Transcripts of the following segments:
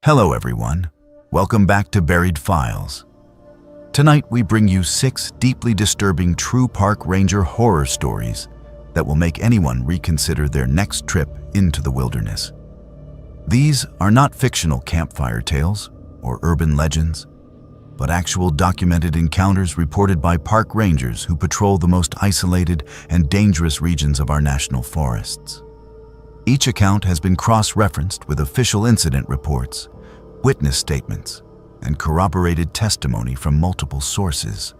Hello everyone, welcome back to Buried Files. Tonight we bring you 6 deeply disturbing true park ranger horror stories that will make anyone reconsider their next trip into the wilderness. These are not fictional campfire tales or urban legends, but actual documented encounters reported by park rangers who patrol the most isolated and dangerous regions of our national forests. Each account has been cross-referenced with official incident reports, witness statements, and corroborated testimony from multiple sources.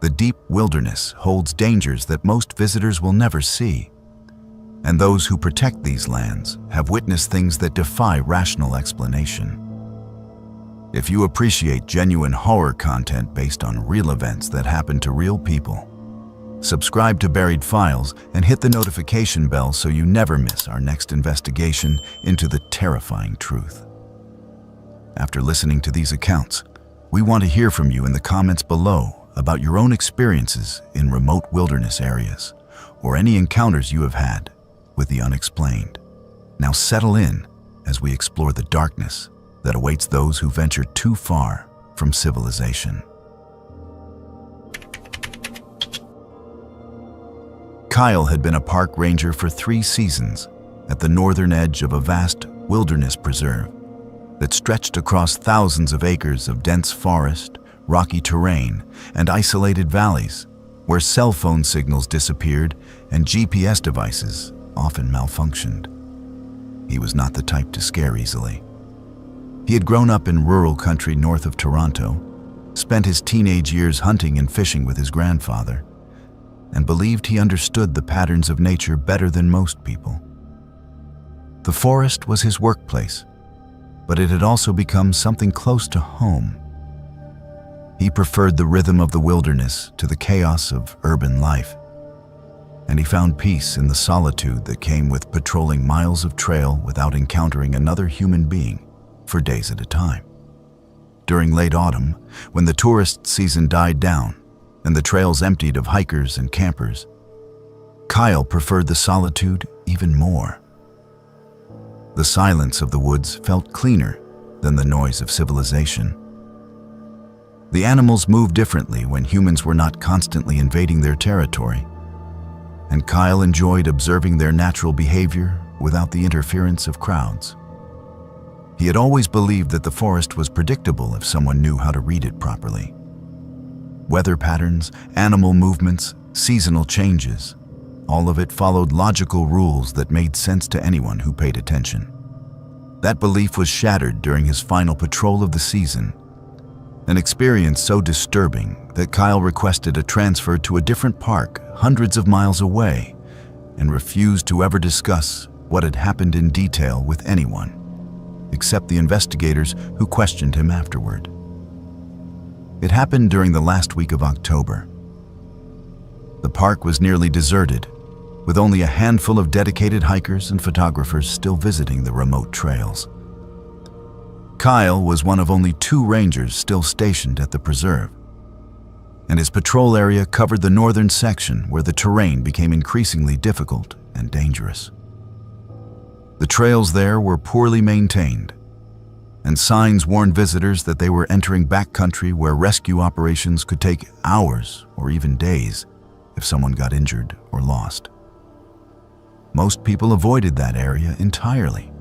The deep wilderness holds dangers that most visitors will never see, and those who protect these lands have witnessed things that defy rational explanation. If you appreciate genuine horror content based on real events that happen to real people, subscribe to Buried Files and hit the notification bell so you never miss our next investigation into the terrifying truth. After listening to these accounts, we want to hear from you in the comments below about your own experiences in remote wilderness areas or any encounters you have had with the unexplained. Now settle in as we explore the darkness that awaits those who venture too far from civilization. Kyle had been a park ranger for 3 seasons at the northern edge of a vast wilderness preserve that stretched across thousands of acres of dense forest, rocky terrain, and isolated valleys where cell phone signals disappeared and GPS devices often malfunctioned. He was not the type to scare easily. He had grown up in rural country north of Toronto, spent his teenage years hunting and fishing with his grandfather, and believed he understood the patterns of nature better than most people. The forest was his workplace, but it had also become something close to home. He preferred the rhythm of the wilderness to the chaos of urban life, and he found peace in the solitude that came with patrolling miles of trail without encountering another human being for days at a time. During late autumn, when the tourist season died down and the trails emptied of hikers and campers, Kyle preferred the solitude even more. The silence of the woods felt cleaner than the noise of civilization. The animals moved differently when humans were not constantly invading their territory, and Kyle enjoyed observing their natural behavior without the interference of crowds. He had always believed that the forest was predictable if someone knew how to read it properly. Weather patterns, animal movements, seasonal changes, all of it followed logical rules that made sense to anyone who paid attention. That belief was shattered during his final patrol of the season, an experience so disturbing that Kyle requested a transfer to a different park hundreds of miles away and refused to ever discuss what had happened in detail with anyone, except the investigators who questioned him afterward. It happened during the last week of October. The park was nearly deserted, with only a handful of dedicated hikers and photographers still visiting the remote trails. Kyle was one of only 2 rangers still stationed at the preserve, and his patrol area covered the northern section where the terrain became increasingly difficult and dangerous. The trails there were poorly maintained, and signs warned visitors that they were entering backcountry where rescue operations could take hours or even days if someone got injured or lost. Most people avoided that area entirely,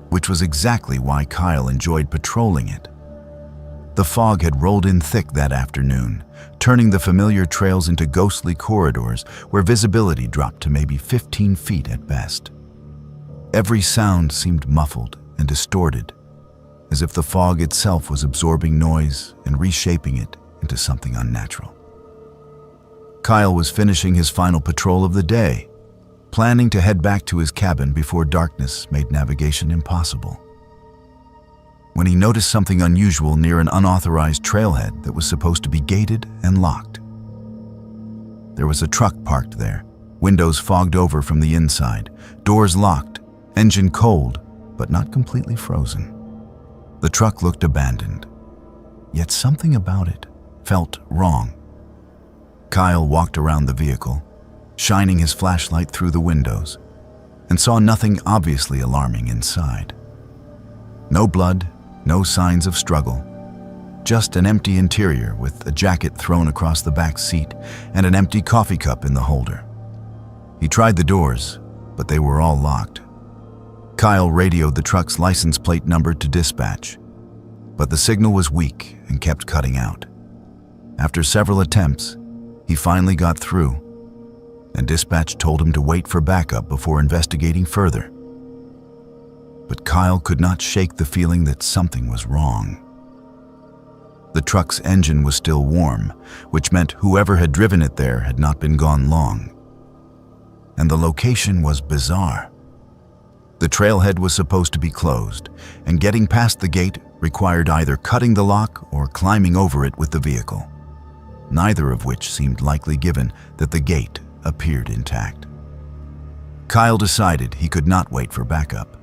which was exactly why Kyle enjoyed patrolling it. The fog had rolled in thick that afternoon, turning the familiar trails into ghostly corridors where visibility dropped to maybe 15 feet at best. Every sound seemed muffled and distorted, as if the fog itself was absorbing noise and reshaping it into something unnatural. Kyle was finishing his final patrol of the day, planning to head back to his cabin before darkness made navigation impossible, when he noticed something unusual near an unauthorized trailhead that was supposed to be gated and locked. There was a truck parked there, windows fogged over from the inside, doors locked, engine cold, but not completely frozen. The truck looked abandoned, yet something about it felt wrong. Kyle walked around the vehicle, shining his flashlight through the windows, and saw nothing obviously alarming inside. No blood, no signs of struggle. Just an empty interior with a jacket thrown across the back seat and an empty coffee cup in the holder. He tried the doors, but they were all locked. Kyle radioed the truck's license plate number to dispatch, but the signal was weak and kept cutting out. After several attempts, he finally got through, and dispatch told him to wait for backup before investigating further. But Kyle could not shake the feeling that something was wrong. The truck's engine was still warm, which meant whoever had driven it there had not been gone long. And the location was bizarre. The trailhead was supposed to be closed, and getting past the gate required either cutting the lock or climbing over it with the vehicle, neither of which seemed likely given that the gate appeared intact. Kyle decided he could not wait for backup.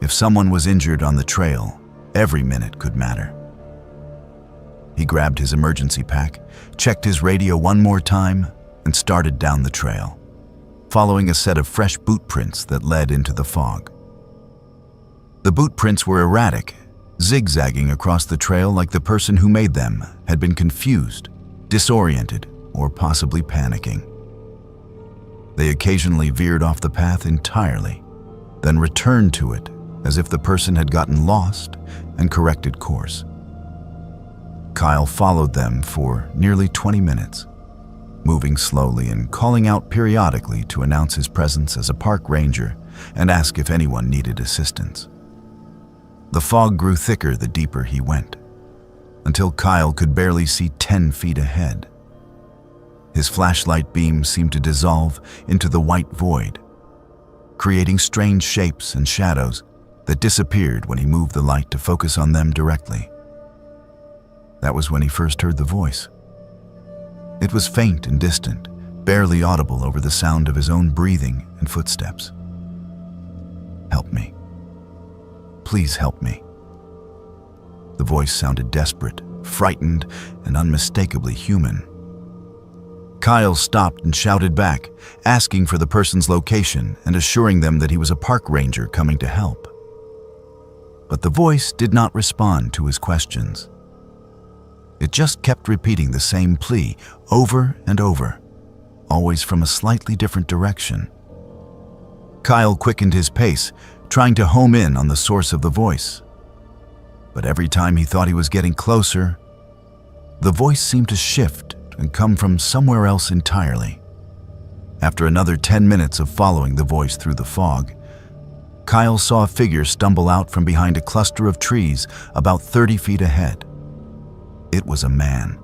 If someone was injured on the trail, every minute could matter. He grabbed his emergency pack, checked his radio one more time, and started down the trail, following a set of fresh boot prints that led into the fog. The boot prints were erratic, zigzagging across the trail like the person who made them had been confused, disoriented, or possibly panicking. They occasionally veered off the path entirely, then returned to it as if the person had gotten lost and corrected course. Kyle followed them for nearly 20 minutes, moving slowly and calling out periodically to announce his presence as a park ranger and ask if anyone needed assistance. The fog grew thicker the deeper he went, until Kyle could barely see 10 feet ahead. His flashlight beam seemed to dissolve into the white void, creating strange shapes and shadows that disappeared when he moved the light to focus on them directly. That was when he first heard the voice. It was faint and distant, barely audible over the sound of his own breathing and footsteps. "Help me. Please help me." The voice sounded desperate, frightened, and unmistakably human. Kyle stopped and shouted back, asking for the person's location and assuring them that he was a park ranger coming to help. But the voice did not respond to his questions. It just kept repeating the same plea over and over, always from a slightly different direction. Kyle quickened his pace, trying to home in on the source of the voice. But every time he thought he was getting closer, the voice seemed to shift and come from somewhere else entirely. After another 10 minutes of following the voice through the fog, Kyle saw a figure stumble out from behind a cluster of trees about 30 feet ahead. It was a man,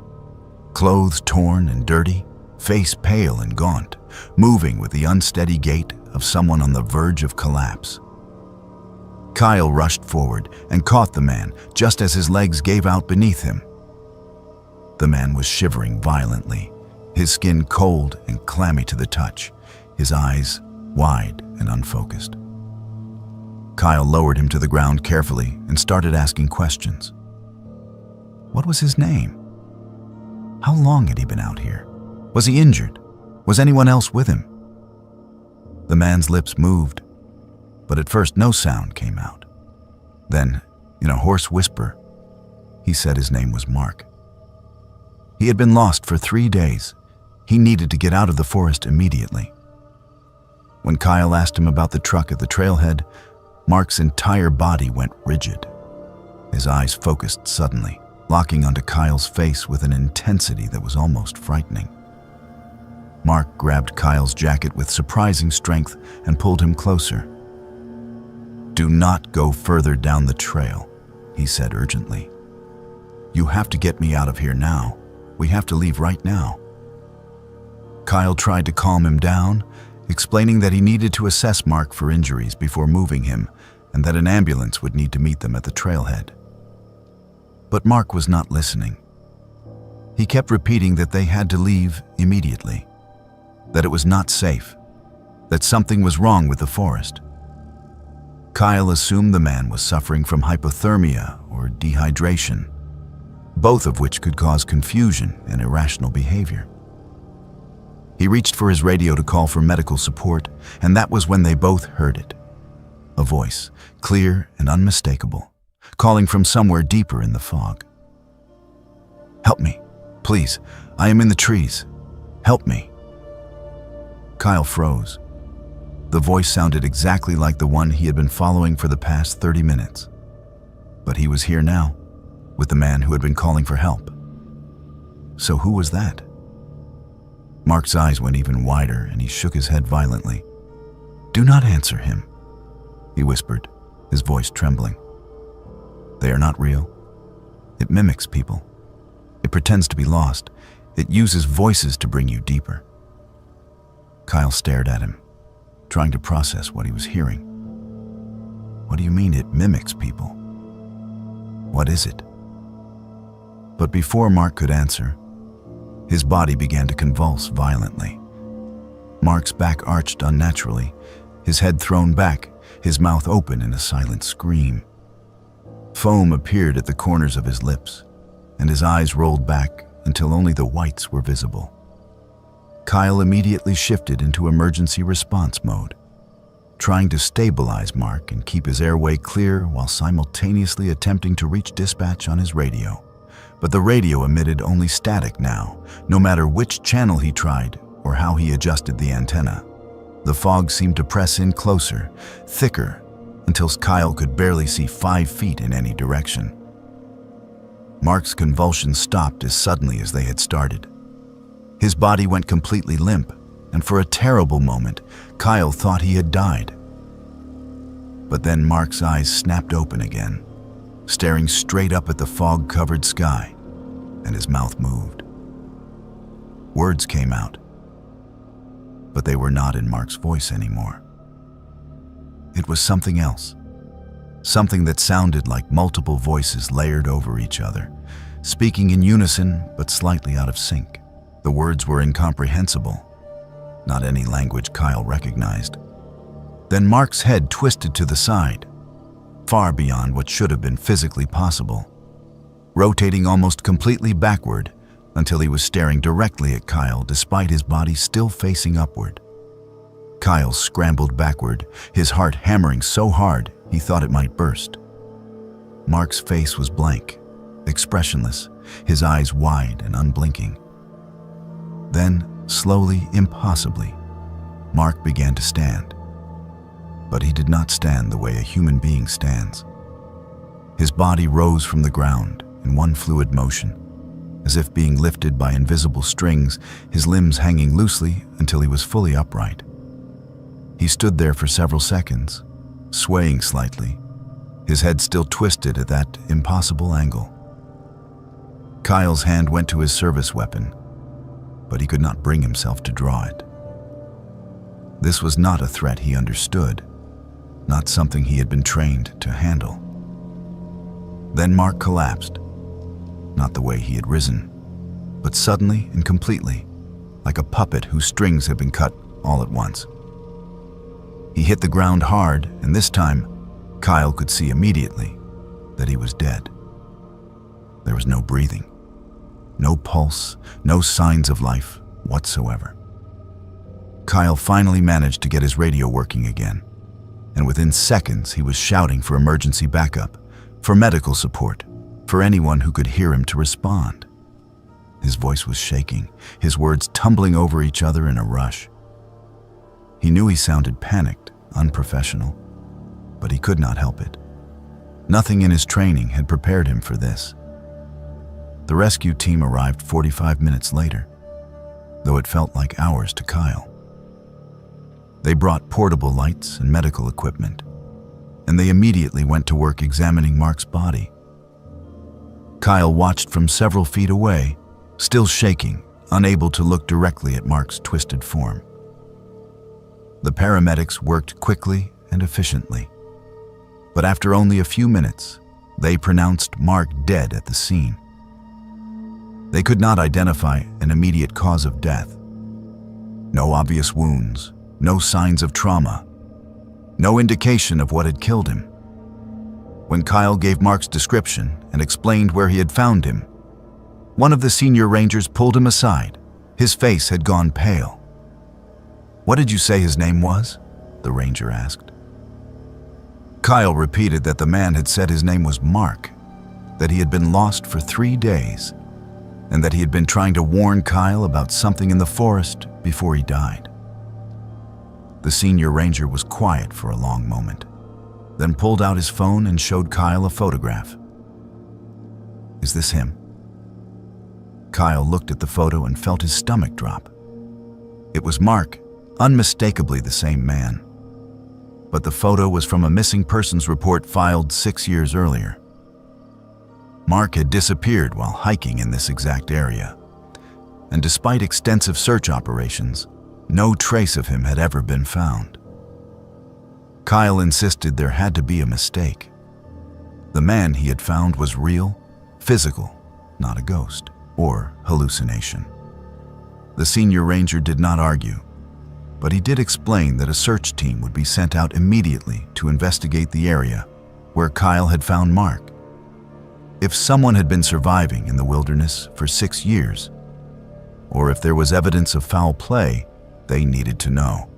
clothes torn and dirty, face pale and gaunt, moving with the unsteady gait of someone on the verge of collapse. Kyle rushed forward and caught the man just as his legs gave out beneath him. The man was shivering violently, his skin cold and clammy to the touch, his eyes wide and unfocused. Kyle lowered him to the ground carefully and started asking questions. What was his name? How long had he been out here? Was he injured? Was anyone else with him? The man's lips moved, but at first no sound came out. Then, in a hoarse whisper, he said his name was Mark. He had been lost for 3 days. He needed to get out of the forest immediately. When Kyle asked him about the truck at the trailhead, Mark's entire body went rigid. His eyes focused suddenly, locking onto Kyle's face with an intensity that was almost frightening. Mark grabbed Kyle's jacket with surprising strength and pulled him closer. "Do not go further down the trail," he said urgently. "You have to get me out of here now. We have to leave right now." Kyle tried to calm him down, explaining that he needed to assess Mark for injuries before moving him and that an ambulance would need to meet them at the trailhead. But Mark was not listening. He kept repeating that they had to leave immediately, that it was not safe, that something was wrong with the forest. Kyle assumed the man was suffering from hypothermia or dehydration, both of which could cause confusion and irrational behavior. He reached for his radio to call for medical support, and that was when they both heard it. A voice, clear and unmistakable, calling from somewhere deeper in the fog. "Help me, please. I am in the trees. Help me." Kyle froze. The voice sounded exactly like the one he had been following for the past 30 minutes. But he was here now, with the man who had been calling for help. So who was that? Mark's eyes went even wider and he shook his head violently. "Do not answer him," he whispered, his voice trembling. "They are not real. It mimics people. It pretends to be lost. It uses voices to bring you deeper." Kyle stared at him, trying to process what he was hearing. "What do you mean it mimics people? What is it?" But before Mark could answer, his body began to convulse violently. Mark's back arched unnaturally, his head thrown back, his mouth open in a silent scream. Foam appeared at the corners of his lips, and his eyes rolled back until only the whites were visible. Kyle immediately shifted into emergency response mode, trying to stabilize Mark and keep his airway clear while simultaneously attempting to reach dispatch on his radio. But the radio emitted only static now, no matter which channel he tried or how he adjusted the antenna. The fog seemed to press in closer, thicker, until Kyle could barely see 5 feet in any direction. Mark's convulsions stopped as suddenly as they had started. His body went completely limp, and for a terrible moment, Kyle thought he had died. But then Mark's eyes snapped open again, staring straight up at the fog-covered sky, and his mouth moved. Words came out, but they were not in Mark's voice anymore. It was something else, something that sounded like multiple voices layered over each other, speaking in unison but slightly out of sync. The words were incomprehensible, not any language Kyle recognized. Then Mark's head twisted to the side, far beyond what should have been physically possible, rotating almost completely backward until he was staring directly at Kyle despite his body still facing upward. Kyle scrambled backward, his heart hammering so hard he thought it might burst. Mark's face was blank, expressionless, his eyes wide and unblinking. Then, slowly, impossibly, Mark began to stand. But he did not stand the way a human being stands. His body rose from the ground in one fluid motion, as if being lifted by invisible strings, his limbs hanging loosely until he was fully upright. He stood there for several seconds, swaying slightly, his head still twisted at that impossible angle. Kyle's hand went to his service weapon, but he could not bring himself to draw it. This was not a threat he understood, not something he had been trained to handle. Then Mark collapsed, not the way he had risen, but suddenly and completely, like a puppet whose strings had been cut all at once. He hit the ground hard, and this time, Kyle could see immediately that he was dead. There was no breathing, no pulse, no signs of life whatsoever. Kyle finally managed to get his radio working again, and within seconds he was shouting for emergency backup, for medical support, for anyone who could hear him to respond. His voice was shaking, his words tumbling over each other in a rush. He knew he sounded panicked, unprofessional, but he could not help it. Nothing in his training had prepared him for this. The rescue team arrived 45 minutes later, though it felt like hours to Kyle. They brought portable lights and medical equipment, and they immediately went to work examining Mark's body. Kyle watched from several feet away, still shaking, unable to look directly at Mark's twisted form. The paramedics worked quickly and efficiently, but after only a few minutes, they pronounced Mark dead at the scene. They could not identify an immediate cause of death. No obvious wounds, no signs of trauma, no indication of what had killed him. When Kyle gave Mark's description and explained where he had found him, one of the senior rangers pulled him aside. His face had gone pale. "What did you say his name was?" the ranger asked. Kyle repeated that the man had said his name was Mark, that he had been lost for 3 days, and that he had been trying to warn Kyle about something in the forest before he died. The senior ranger was quiet for a long moment, then pulled out his phone and showed Kyle a photograph. "Is this him?" Kyle looked at the photo and felt his stomach drop. It was Mark, unmistakably the same man. But the photo was from a missing persons report filed 6 years earlier. Mark had disappeared while hiking in this exact area, and despite extensive search operations, no trace of him had ever been found. Kyle insisted there had to be a mistake. The man he had found was real, physical, not a ghost or hallucination. The senior ranger did not argue, but he did explain that a search team would be sent out immediately to investigate the area where Kyle had found Mark. If someone had been surviving in the wilderness for 6 years, or if there was evidence of foul play, they needed to know.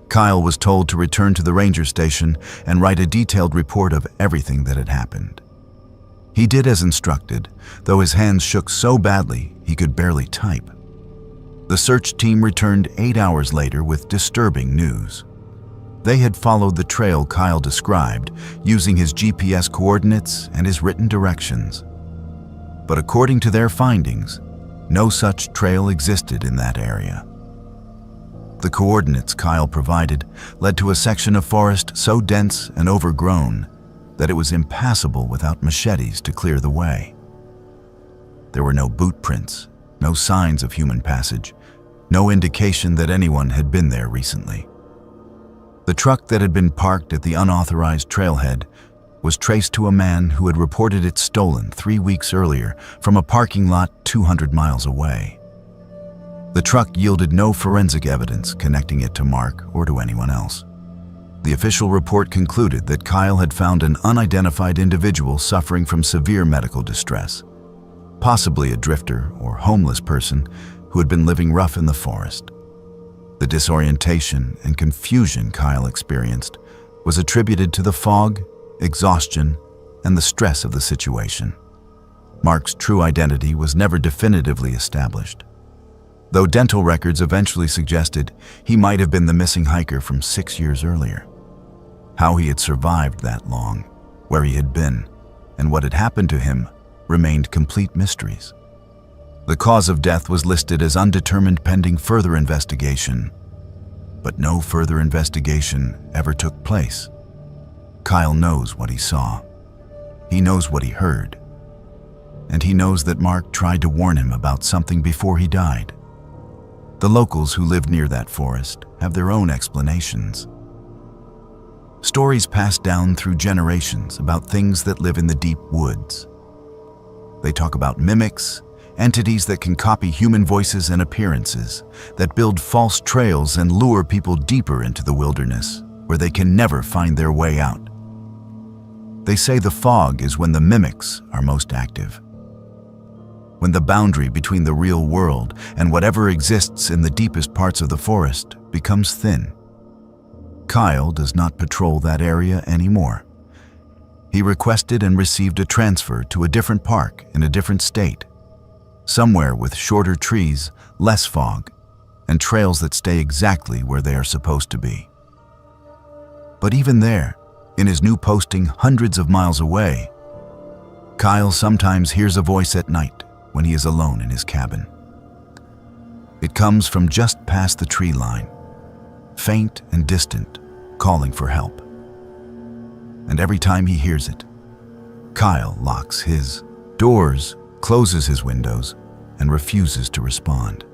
Kyle was told to return to the ranger station and write a detailed report of everything that had happened. He did as instructed, though his hands shook so badly he could barely type. The search team returned 8 hours later with disturbing news. They had followed the trail Kyle described, using his GPS coordinates and his written directions. But according to their findings, no such trail existed in that area. The coordinates Kyle provided led to a section of forest so dense and overgrown that it was impassable without machetes to clear the way. There were no boot prints, no signs of human passage, no indication that anyone had been there recently. The truck that had been parked at the unauthorized trailhead was traced to a man who had reported it stolen 3 weeks earlier from a parking lot 200 miles away. The truck yielded no forensic evidence connecting it to Mark or to anyone else. The official report concluded that Kyle had found an unidentified individual suffering from severe medical distress, possibly a drifter or homeless person who had been living rough in the forest. The disorientation and confusion Kyle experienced was attributed to the fog, exhaustion, and the stress of the situation. Mark's true identity was never definitively established, though dental records eventually suggested he might have been the missing hiker from 6 years earlier. How he had survived that long, where he had been, and what had happened to him remained complete mysteries. The cause of death was listed as undetermined pending further investigation, but no further investigation ever took place. Kyle knows what he saw. He knows what he heard. And he knows that Mark tried to warn him about something before he died. The locals who lived near that forest have their own explanations. Stories passed down through generations about things that live in the deep woods. They talk about mimics, entities that can copy human voices and appearances, that build false trails and lure people deeper into the wilderness, where they can never find their way out. They say the fog is when the mimics are most active, when the boundary between the real world and whatever exists in the deepest parts of the forest becomes thin. Kyle does not patrol that area anymore. He requested and received a transfer to a different park in a different state, somewhere with shorter trees, less fog, and trails that stay exactly where they are supposed to be. But even there, in his new posting hundreds of miles away, Kyle sometimes hears a voice at night when he is alone in his cabin. It comes from just past the tree line, faint and distant, calling for help. And every time he hears it, Kyle locks his doors, closes his windows, and refuses to respond.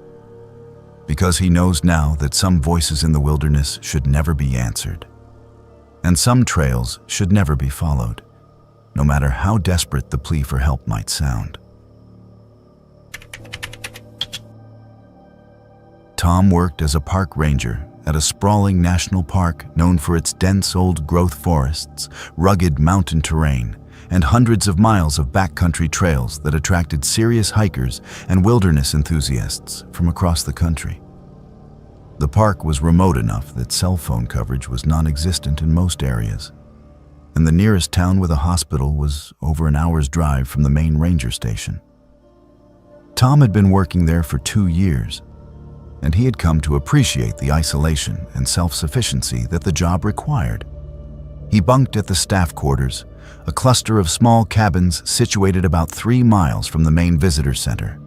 Because he knows now that some voices in the wilderness should never be answered, and some trails should never be followed, no matter how desperate the plea for help might sound. Tom worked as a park ranger at a sprawling national park known for its dense old-growth forests, rugged mountain terrain, and hundreds of miles of backcountry trails that attracted serious hikers and wilderness enthusiasts from across the country. The park was remote enough that cell phone coverage was non-existent in most areas, and the nearest town with a hospital was over an hour's drive from the main ranger station. Tom had been working there for 2 years, and he had come to appreciate the isolation and self-sufficiency that the job required. He bunked at the staff quarters, a cluster of small cabins situated about 3 miles from the main visitor center,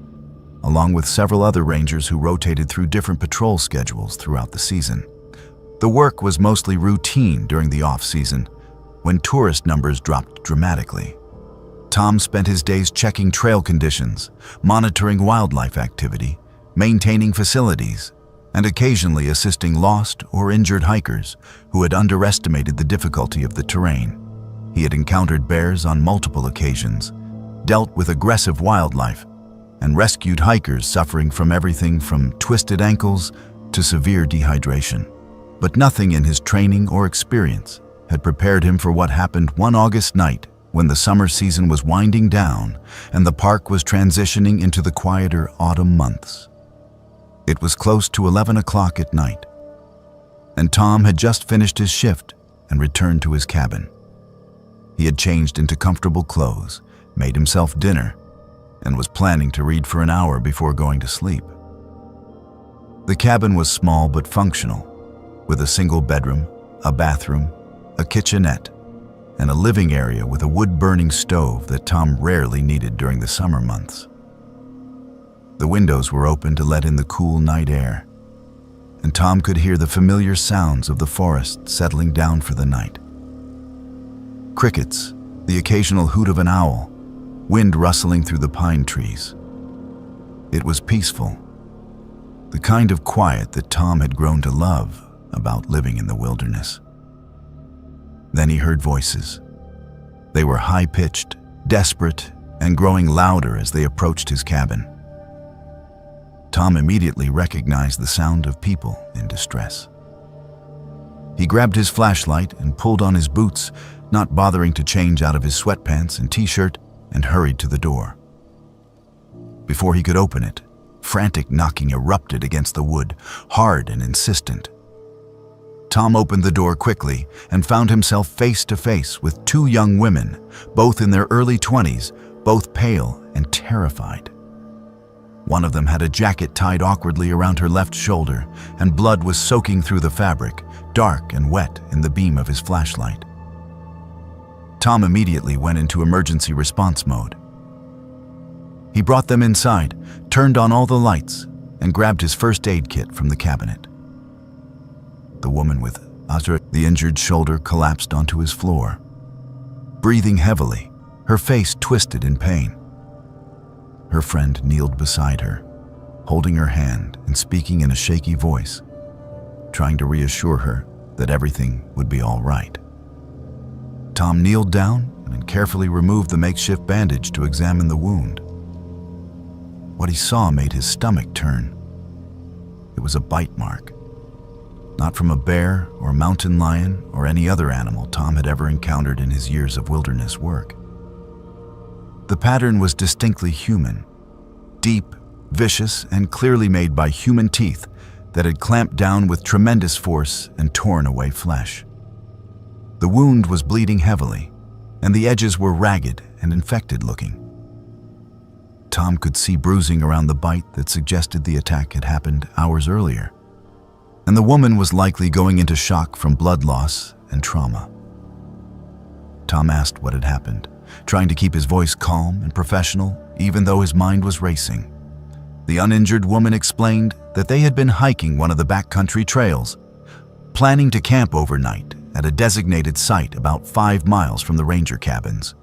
along with several other rangers who rotated through different patrol schedules throughout the season. The work was mostly routine during the off-season, when tourist numbers dropped dramatically. Tom spent his days checking trail conditions, monitoring wildlife activity, maintaining facilities, and occasionally assisting lost or injured hikers who had underestimated the difficulty of the terrain. He had encountered bears on multiple occasions, dealt with aggressive wildlife, and rescued hikers suffering from everything from twisted ankles to severe dehydration. But nothing in his training or experience had prepared him for what happened one August night when the summer season was winding down and the park was transitioning into the quieter autumn months. It was close to 11 o'clock at night, and Tom had just finished his shift and returned to his cabin. He had changed into comfortable clothes, made himself dinner, and was planning to read for an hour before going to sleep. The cabin was small but functional, with a single bedroom, a bathroom, a kitchenette, and a living area with a wood-burning stove that Tom rarely needed during the summer months. The windows were open to let in the cool night air, and Tom could hear the familiar sounds of the forest settling down for the night. Crickets, the occasional hoot of an owl, wind rustling through the pine trees. It was peaceful, the kind of quiet that Tom had grown to love about living in the wilderness. Then he heard voices. They were high-pitched, desperate, and growing louder as they approached his cabin. Tom immediately recognized the sound of people in distress. He grabbed his flashlight and pulled on his boots, not bothering to change out of his sweatpants and t-shirt, and hurried to the door. Before he could open it, frantic knocking erupted against the wood, hard and insistent. Tom opened the door quickly and found himself face to face with 2 young women, both in their early 20s, both pale and terrified. One of them had a jacket tied awkwardly around her left shoulder, and blood was soaking through the fabric, dark and wet in the beam of his flashlight. Tom immediately went into emergency response mode. He brought them inside, turned on all the lights, and grabbed his first aid kit from the cabinet. The woman with the injured shoulder collapsed onto his floor, breathing heavily, her face twisted in pain. Her friend kneeled beside her, holding her hand and speaking in a shaky voice, trying to reassure her that everything would be all right. Tom kneeled down and carefully removed the makeshift bandage to examine the wound. What he saw made his stomach turn. It was a bite mark, not from a bear or mountain lion or any other animal Tom had ever encountered in his years of wilderness work. The pattern was distinctly human, deep, vicious, and clearly made by human teeth that had clamped down with tremendous force and torn away flesh. The wound was bleeding heavily, and the edges were ragged and infected looking. Tom could see bruising around the bite that suggested the attack had happened hours earlier, and the woman was likely going into shock from blood loss and trauma. Tom asked what had happened, trying to keep his voice calm and professional, even though his mind was racing. The uninjured woman explained that they had been hiking one of the backcountry trails, planning to camp overnight at a designated site about 5 miles from the ranger cabins.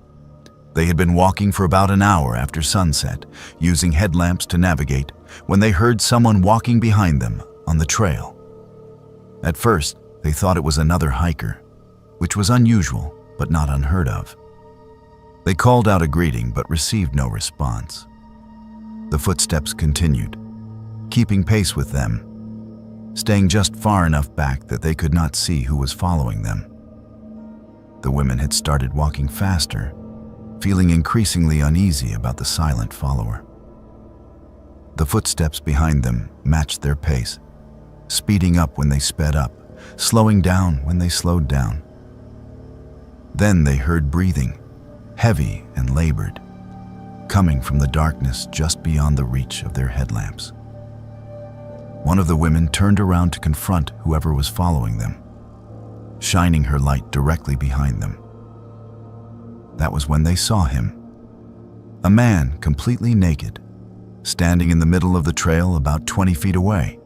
They had been walking for about an hour after sunset, using headlamps to navigate, when they heard someone walking behind them on the trail. At first, they thought it was another hiker, which was unusual but not unheard of. They called out a greeting but received no response. The footsteps continued, keeping pace with them, staying just far enough back that they could not see who was following them. The women had started walking faster, feeling increasingly uneasy about the silent follower. The footsteps behind them matched their pace, speeding up when they sped up, slowing down when they slowed down. Then they heard breathing, heavy and labored, coming from the darkness just beyond the reach of their headlamps. One of the women turned around to confront whoever was following them, shining her light directly behind them. That was when they saw him. A man completely naked, standing in the middle of the trail about 20 feet away.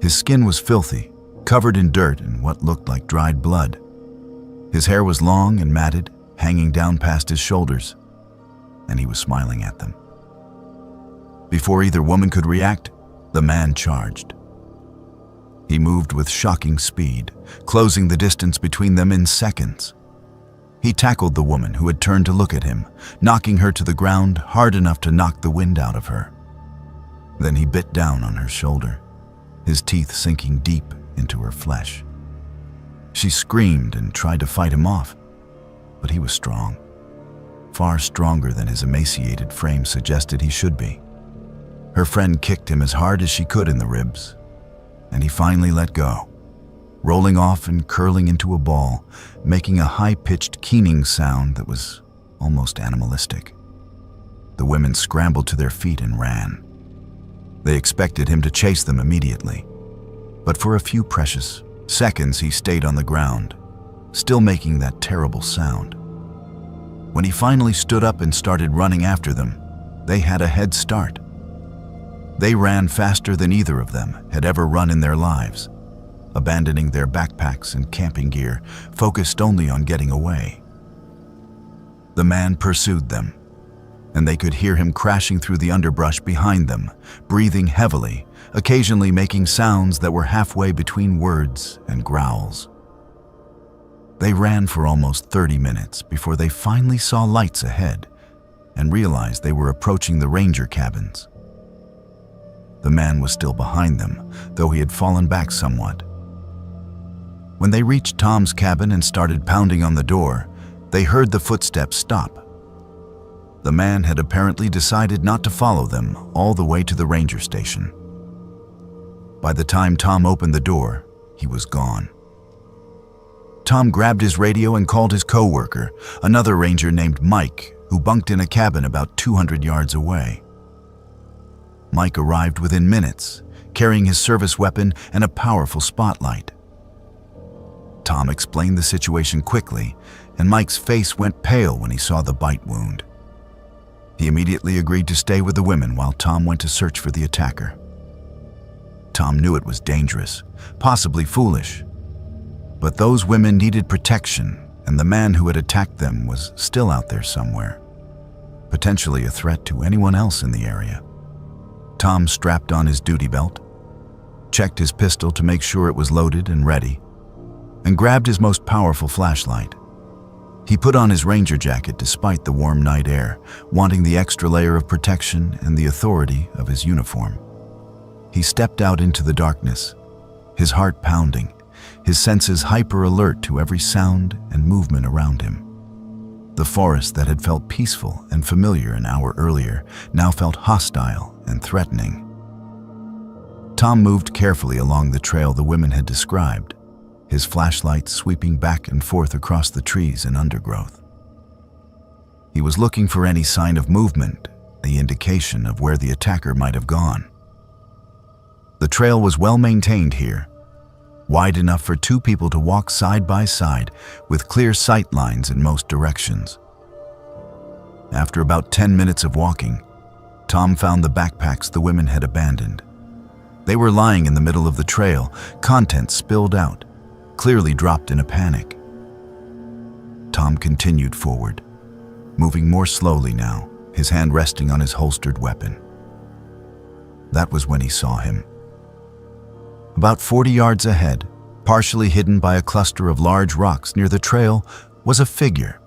His skin was filthy, covered in dirt and what looked like dried blood. His hair was long and matted, hanging down past his shoulders, and he was smiling at them. Before either woman could react, the man charged. He moved with shocking speed, closing the distance between them in seconds. He tackled the woman who had turned to look at him, knocking her to the ground hard enough to knock the wind out of her. Then he bit down on her shoulder, his teeth sinking deep into her flesh. She screamed and tried to fight him off, but he was strong, far stronger than his emaciated frame suggested he should be. Her friend kicked him as hard as she could in the ribs, and he finally let go, rolling off and curling into a ball, making a high-pitched keening sound that was almost animalistic. The women scrambled to their feet and ran. They expected him to chase them immediately, but for a few precious seconds he stayed on the ground, still making that terrible sound. When he finally stood up and started running after them, they had a head start. They ran faster than either of them had ever run in their lives, abandoning their backpacks and camping gear, focused only on getting away. The man pursued them, and they could hear him crashing through the underbrush behind them, breathing heavily, occasionally making sounds that were halfway between words and growls. They ran for almost 30 minutes before they finally saw lights ahead and realized they were approaching the ranger cabins. The man was still behind them, though he had fallen back somewhat. When they reached Tom's cabin and started pounding on the door, they heard the footsteps stop. The man had apparently decided not to follow them all the way to the ranger station. By the time Tom opened the door, he was gone. Tom grabbed his radio and called his co-worker, another ranger named Mike, who bunked in a cabin about 200 yards away. Mike arrived within minutes, carrying his service weapon and a powerful spotlight. Tom explained the situation quickly, and Mike's face went pale when he saw the bite wound. He immediately agreed to stay with the women while Tom went to search for the attacker. Tom knew it was dangerous, possibly foolish, but those women needed protection, and the man who had attacked them was still out there somewhere, potentially a threat to anyone else in the area. Tom strapped on his duty belt, checked his pistol to make sure it was loaded and ready, and grabbed his most powerful flashlight. He put on his ranger jacket despite the warm night air, wanting the extra layer of protection and the authority of his uniform. He stepped out into the darkness, his heart pounding, his senses hyper-alert to every sound and movement around him. The forest that had felt peaceful and familiar an hour earlier now felt hostile and threatening. Tom moved carefully along the trail the women had described, his flashlight sweeping back and forth across the trees and undergrowth. He was looking for any sign of movement, the indication of where the attacker might have gone. The trail was well maintained here, wide enough for two people to walk side by side with clear sight lines in most directions. After about 10 minutes of walking, Tom found the backpacks the women had abandoned. They were lying in the middle of the trail, contents spilled out, clearly dropped in a panic. Tom continued forward, moving more slowly now, his hand resting on his holstered weapon. That was when he saw him. About 40 yards ahead, partially hidden by a cluster of large rocks near the trail, was a figure.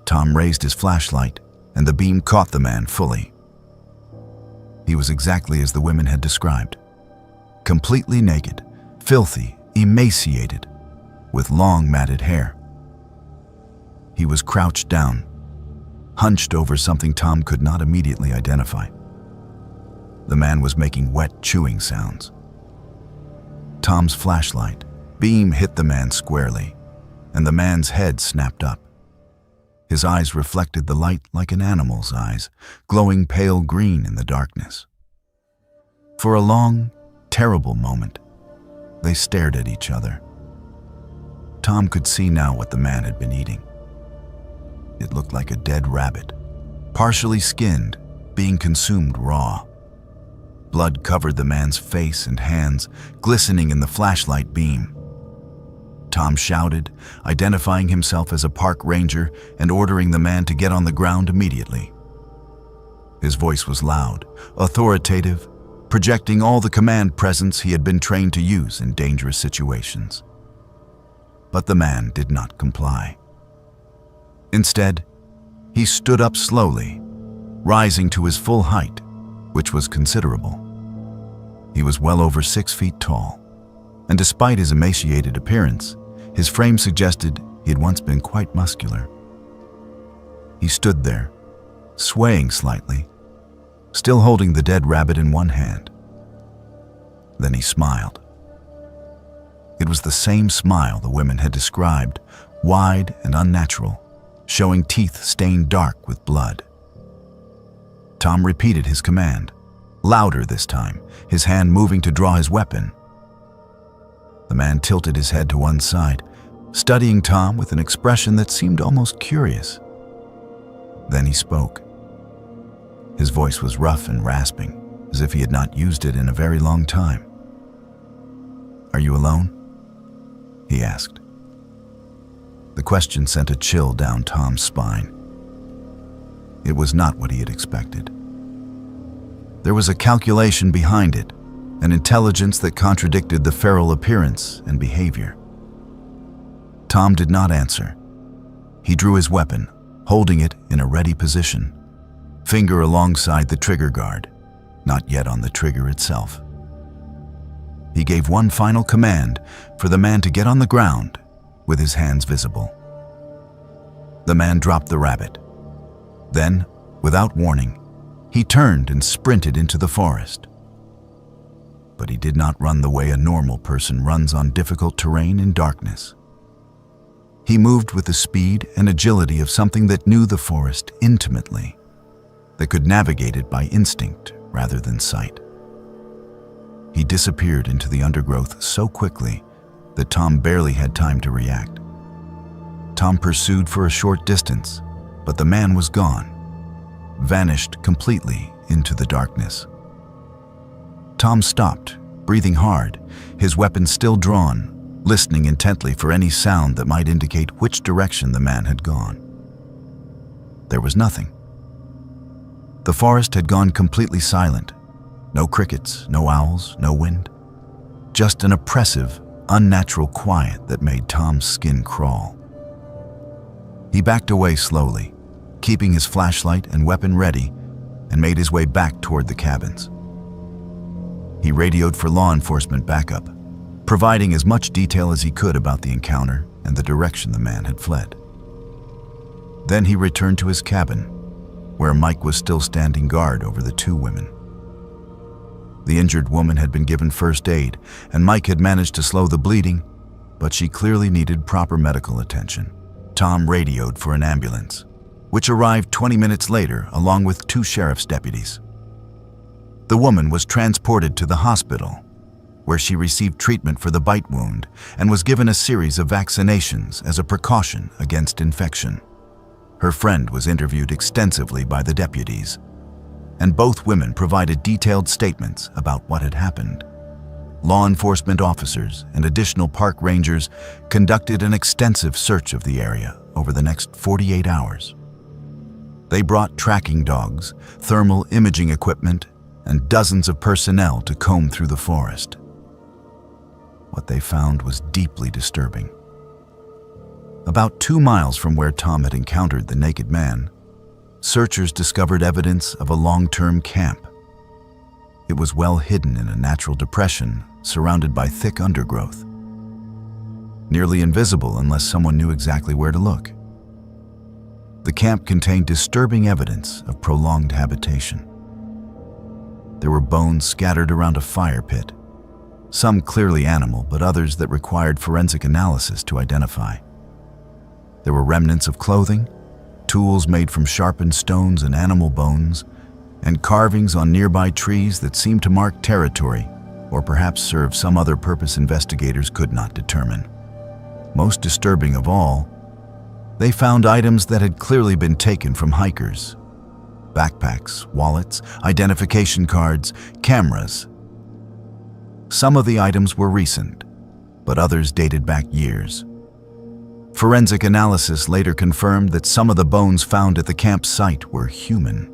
Tom raised his flashlight, and the beam caught the man fully. He was exactly as the women had described. Completely naked, filthy, emaciated, with long matted hair. He was crouched down, hunched over something Tom could not immediately identify. The man was making wet, chewing sounds. Tom's flashlight beam hit the man squarely, and the man's head snapped up. His eyes reflected the light like an animal's eyes, glowing pale green in the darkness. For a long, terrible moment, they stared at each other. Tom could see now what the man had been eating. It looked like a dead rabbit, partially skinned, being consumed raw. Blood covered the man's face and hands, glistening in the flashlight beam. Tom shouted, identifying himself as a park ranger and ordering the man to get on the ground immediately. His voice was loud, authoritative, projecting all the command presence he had been trained to use in dangerous situations. But the man did not comply. Instead, he stood up slowly, rising to his full height, which was considerable. He was well over 6 feet tall, and despite his emaciated appearance, his frame suggested he had once been quite muscular. He stood there, swaying slightly, still holding the dead rabbit in one hand. Then he smiled. It was the same smile the women had described, wide and unnatural, showing teeth stained dark with blood. Tom repeated his command, louder this time, his hand moving to draw his weapon. The man tilted his head to one side, studying Tom with an expression that seemed almost curious. Then he spoke. His voice was rough and rasping, as if he had not used it in a very long time. "Are you alone?" he asked. The question sent a chill down Tom's spine. It was not what he had expected. There was a calculation behind it, an intelligence that contradicted the feral appearance and behavior. Tom did not answer. He drew his weapon, holding it in a ready position, finger alongside the trigger guard, not yet on the trigger itself. He gave one final command for the man to get on the ground with his hands visible. The man dropped the rabbit. Then, without warning, he turned and sprinted into the forest. But he did not run the way a normal person runs on difficult terrain in darkness. He moved with the speed and agility of something that knew the forest intimately, that could navigate it by instinct rather than sight. He disappeared into the undergrowth so quickly that Tom barely had time to react. Tom pursued for a short distance, but the man was gone, vanished completely into the darkness. Tom stopped, breathing hard, his weapon still drawn, listening intently for any sound that might indicate which direction the man had gone. There was nothing. The forest had gone completely silent. No crickets, no owls, no wind. Just an oppressive, unnatural quiet that made Tom's skin crawl. He backed away slowly, keeping his flashlight and weapon ready, and made his way back toward the cabins. He radioed for law enforcement backup, providing as much detail as he could about the encounter and the direction the man had fled. Then he returned to his cabin, where Mike was still standing guard over the two women. The injured woman had been given first aid, and Mike had managed to slow the bleeding, but she clearly needed proper medical attention. Tom radioed for an ambulance, which arrived 20 minutes later along with 2 sheriff's deputies. The woman was transported to the hospital, where she received treatment for the bite wound and was given a series of vaccinations as a precaution against infection. Her friend was interviewed extensively by the deputies, and both women provided detailed statements about what had happened. Law enforcement officers and additional park rangers conducted an extensive search of the area over the next 48 hours. They brought tracking dogs, thermal imaging equipment, and dozens of personnel to comb through the forest. What they found was deeply disturbing. About 2 miles from where Tom had encountered the naked man, searchers discovered evidence of a long-term camp. It was well hidden in a natural depression surrounded by thick undergrowth, nearly invisible unless someone knew exactly where to look. The camp contained disturbing evidence of prolonged habitation. There were bones scattered around a fire pit, some clearly animal, but others that required forensic analysis to identify. There were remnants of clothing, tools made from sharpened stones and animal bones, and carvings on nearby trees that seemed to mark territory or perhaps serve some other purpose investigators could not determine. Most disturbing of all, they found items that had clearly been taken from hikers. Backpacks, wallets, identification cards, cameras. Some of the items were recent, but others dated back years. Forensic analysis later confirmed that some of the bones found at the campsite were human.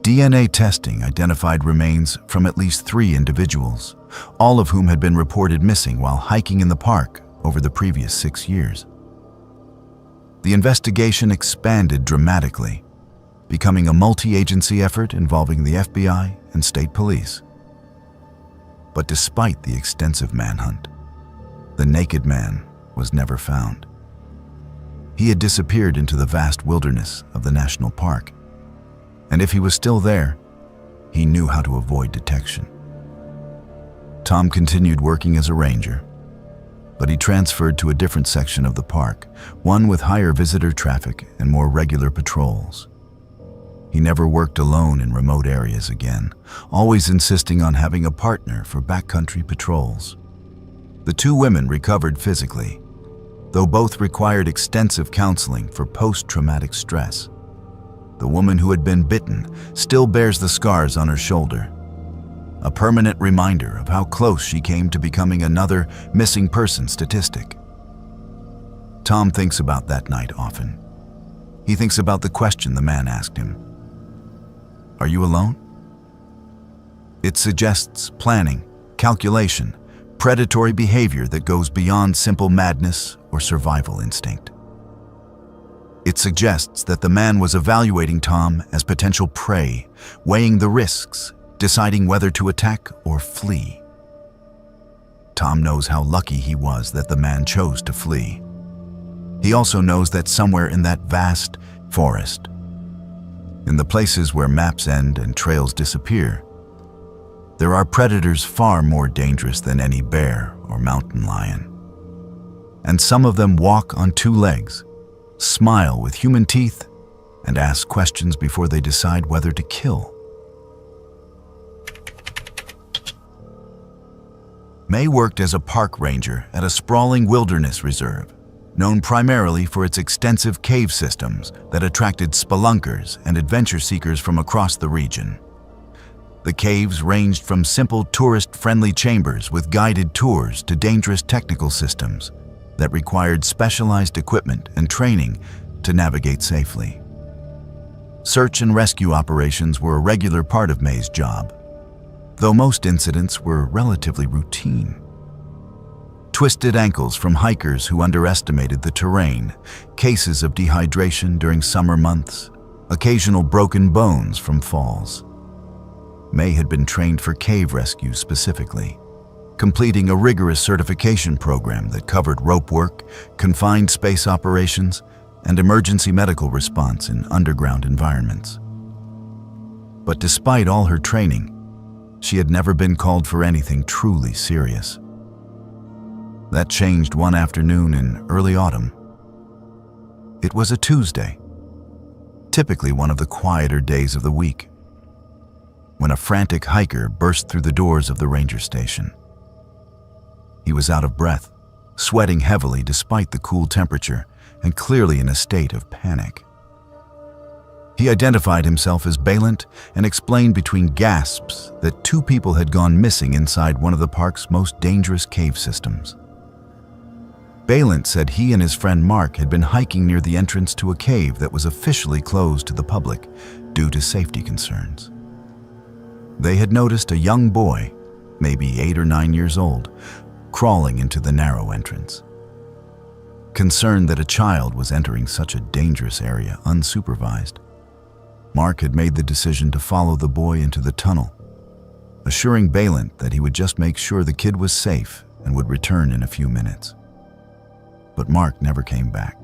DNA testing identified remains from at least 3 individuals, all of whom had been reported missing while hiking in the park over the previous 6 years. The investigation expanded dramatically, becoming a multi-agency effort involving the FBI and state police. But despite the extensive manhunt, the naked man was never found. He had disappeared into the vast wilderness of the national park, and if he was still there, he knew how to avoid detection. Tom continued working as a ranger, but he transferred to a different section of the park, one with higher visitor traffic and more regular patrols. He never worked alone in remote areas again, always insisting on having a partner for backcountry patrols. The 2 women recovered physically, though both required extensive counseling for post-traumatic stress. The woman who had been bitten still bears the scars on her shoulder, a permanent reminder of how close she came to becoming another missing person statistic. Tom thinks about that night often. He thinks about the question the man asked him. "Are you alone?" It suggests planning, calculation, predatory behavior that goes beyond simple madness or survival instinct. It suggests that the man was evaluating Tom as potential prey, weighing the risks, deciding whether to attack or flee. Tom knows how lucky he was that the man chose to flee. He also knows that somewhere in that vast forest, in the places where maps end and trails disappear, there are predators far more dangerous than any bear or mountain lion. And some of them walk on 2 legs, smile with human teeth, and ask questions before they decide whether to kill. May worked as a park ranger at a sprawling wilderness reserve, known primarily for its extensive cave systems that attracted spelunkers and adventure seekers from across the region. The caves ranged from simple tourist-friendly chambers with guided tours to dangerous technical systems that required specialized equipment and training to navigate safely. Search and rescue operations were a regular part of May's job, though most incidents were relatively routine. Twisted ankles from hikers who underestimated the terrain, cases of dehydration during summer months, occasional broken bones from falls. May had been trained for cave rescue specifically, completing a rigorous certification program that covered rope work, confined space operations, and emergency medical response in underground environments. But despite all her training, she had never been called for anything truly serious. That changed one afternoon in early autumn. It was a Tuesday, typically one of the quieter days of the week, when a frantic hiker burst through the doors of the ranger station. He was out of breath, sweating heavily despite the cool temperature, and clearly in a state of panic. He identified himself as Balint and explained between gasps that 2 people had gone missing inside one of the park's most dangerous cave systems. Balint said he and his friend Mark had been hiking near the entrance to a cave that was officially closed to the public due to safety concerns. They had noticed a young boy, maybe 8 or 9 years old, crawling into the narrow entrance. Concerned that a child was entering such a dangerous area unsupervised, Mark had made the decision to follow the boy into the tunnel, assuring Balint that he would just make sure the kid was safe and would return in a few minutes. But Mark never came back.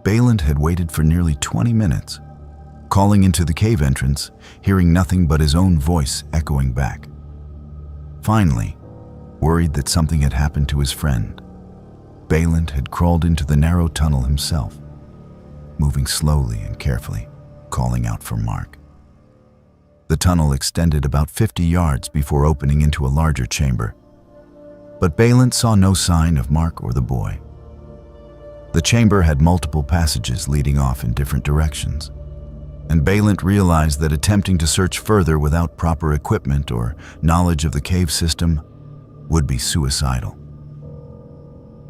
Balint had waited for nearly 20 minutes, calling into the cave entrance, hearing nothing but his own voice echoing back. Finally, worried that something had happened to his friend, Balint had crawled into the narrow tunnel himself, moving slowly and carefully, calling out for Mark. The tunnel extended about 50 yards before opening into a larger chamber, but Balint saw no sign of Mark or the boy. The chamber had multiple passages leading off in different directions, and Balint realized that attempting to search further without proper equipment or knowledge of the cave system would be suicidal.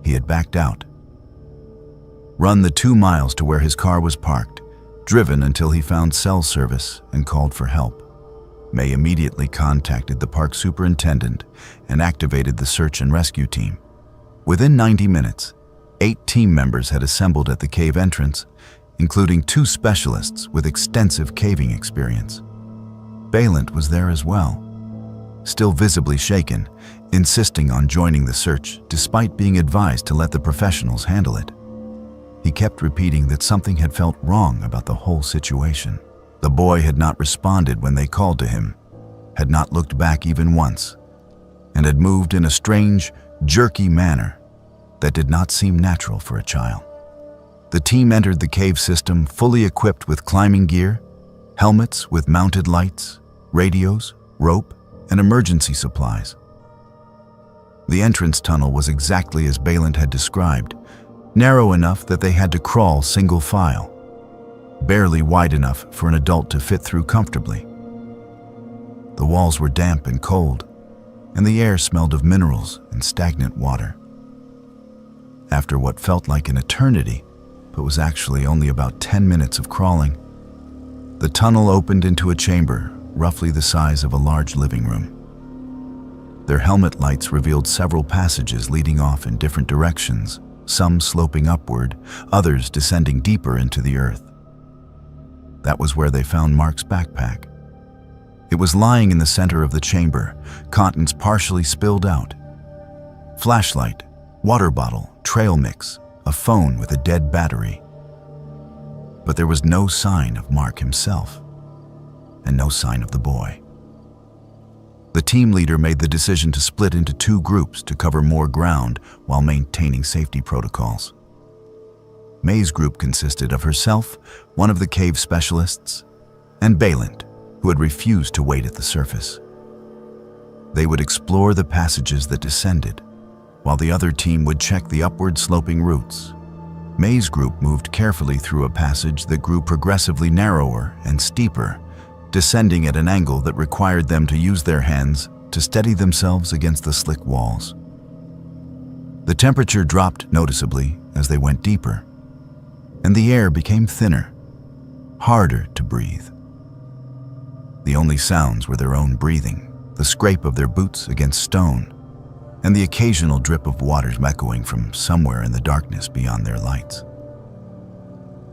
He had backed out, run the 2 miles to where his car was parked, driven until he found cell service, and called for help. May immediately contacted the park superintendent and activated the search and rescue team. Within 90 minutes, 8 team members had assembled at the cave entrance, including 2 specialists with extensive caving experience. Balint was there as well, still visibly shaken, insisting on joining the search despite being advised to let the professionals handle it. He kept repeating that something had felt wrong about the whole situation. The boy had not responded when they called to him, had not looked back even once, and had moved in a strange, jerky manner that did not seem natural for a child. The team entered the cave system fully equipped with climbing gear, helmets with mounted lights, radios, rope, and emergency supplies. The entrance tunnel was exactly as Balint had described, narrow enough that they had to crawl single file, barely wide enough for an adult to fit through comfortably. The walls were damp and cold, and the air smelled of minerals and stagnant water. After what felt like an eternity, but was actually only about 10 minutes of crawling, the tunnel opened into a chamber roughly the size of a large living room. Their helmet lights revealed several passages leading off in different directions, some sloping upward, others descending deeper into the earth. That was where they found Mark's backpack. It was lying in the center of the chamber, contents partially spilled out. Flashlight, water bottle, trail mix, a phone with a dead battery. But there was no sign of Mark himself, and no sign of the boy. The team leader made the decision to split into 2 groups to cover more ground while maintaining safety protocols. May's group consisted of herself, one of the cave specialists, and Balint, who had refused to wait at the surface. They would explore the passages that descended, while the other team would check the upward sloping routes. May's group moved carefully through a passage that grew progressively narrower and steeper, descending at an angle that required them to use their hands to steady themselves against the slick walls. The temperature dropped noticeably as they went deeper, and the air became thinner, harder to breathe. The only sounds were their own breathing, the scrape of their boots against stone, and the occasional drip of water echoing from somewhere in the darkness beyond their lights.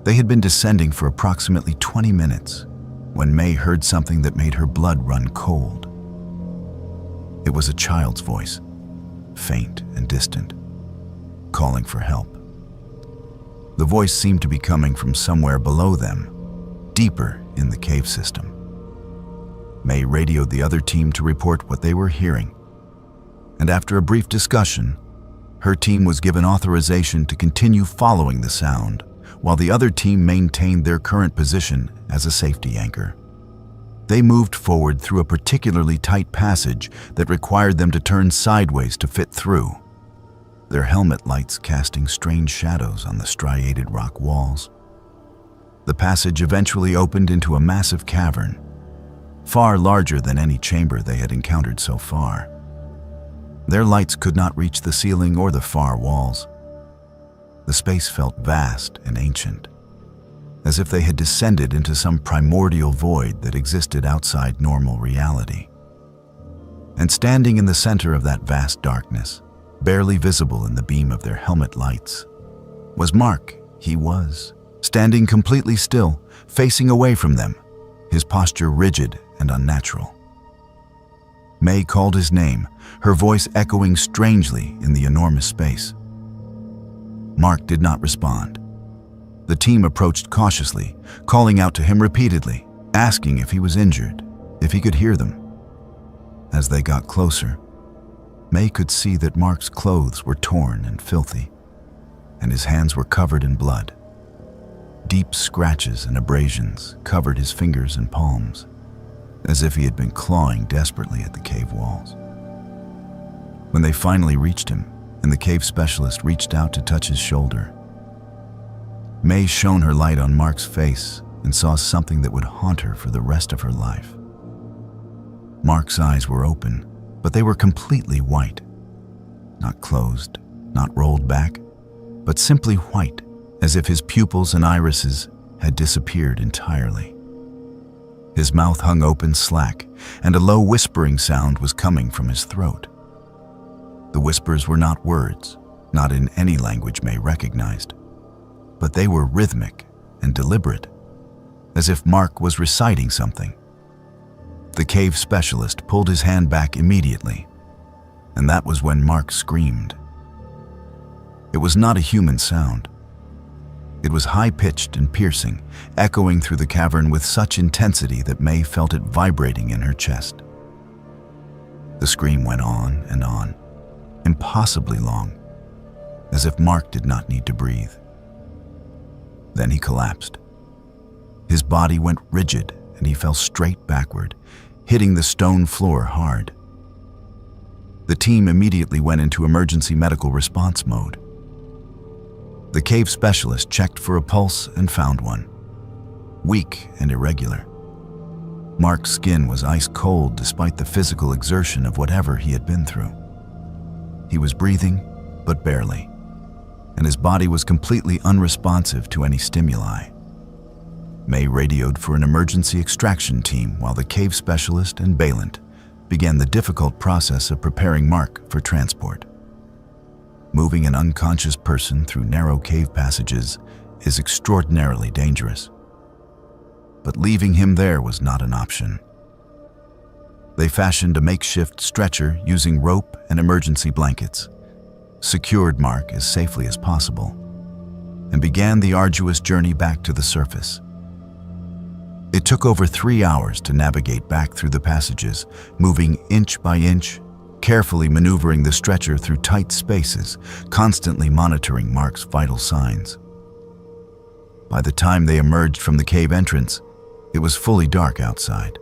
They had been descending for approximately 20 minutes when May heard something that made her blood run cold. It was a child's voice, faint and distant, calling for help. The voice seemed to be coming from somewhere below them, deeper in the cave system. May radioed the other team to report what they were hearing, and after a brief discussion, her team was given authorization to continue following the sound, while the other team maintained their current position as a safety anchor. They moved forward through a particularly tight passage that required them to turn sideways to fit through, their helmet lights casting strange shadows on the striated rock walls. The passage eventually opened into a massive cavern, far larger than any chamber they had encountered so far. Their lights could not reach the ceiling or the far walls. The space felt vast and ancient, as if they had descended into some primordial void that existed outside normal reality. And standing in the center of that vast darkness, barely visible in the beam of their helmet lights, was Mark. He was standing completely still, facing away from them, his posture rigid and unnatural. May called his name, her voice echoing strangely in the enormous space. Mark did not respond. The team approached cautiously, calling out to him repeatedly, asking if he was injured, if he could hear them. As they got closer, May could see that Mark's clothes were torn and filthy, and his hands were covered in blood. Deep scratches and abrasions covered his fingers and palms, as if he had been clawing desperately at the cave walls. When they finally reached him, and the cave specialist reached out to touch his shoulder, May shone her light on Mark's face and saw something that would haunt her for the rest of her life. Mark's eyes were open, but they were completely white. Not closed, not rolled back, but simply white, as if his pupils and irises had disappeared entirely. His mouth hung open slack, and a low whispering sound was coming from his throat. The whispers were not words, not in any language May recognized, but they were rhythmic and deliberate, as if Mark was reciting something. The cave specialist pulled his hand back immediately, and that was when Mark screamed. It was not a human sound. It was high-pitched and piercing, echoing through the cavern with such intensity that May felt it vibrating in her chest. The scream went on and on, impossibly long, as if Mark did not need to breathe. Then he collapsed. His body went rigid and he fell straight backward, hitting the stone floor hard. The team immediately went into emergency medical response mode. The cave specialist checked for a pulse and found one, weak and irregular. Mark's skin was ice cold despite the physical exertion of whatever he had been through. He was breathing, but barely, and his body was completely unresponsive to any stimuli. May radioed for an emergency extraction team while the cave specialist and Balint began the difficult process of preparing Mark for transport. Moving an unconscious person through narrow cave passages is extraordinarily dangerous, but leaving him there was not an option. They fashioned a makeshift stretcher using rope and emergency blankets, secured Mark as safely as possible, and began the arduous journey back to the surface. It took over 3 hours to navigate back through the passages, moving inch by inch, carefully maneuvering the stretcher through tight spaces, constantly monitoring Mark's vital signs. By the time they emerged from the cave entrance, it was fully dark outside.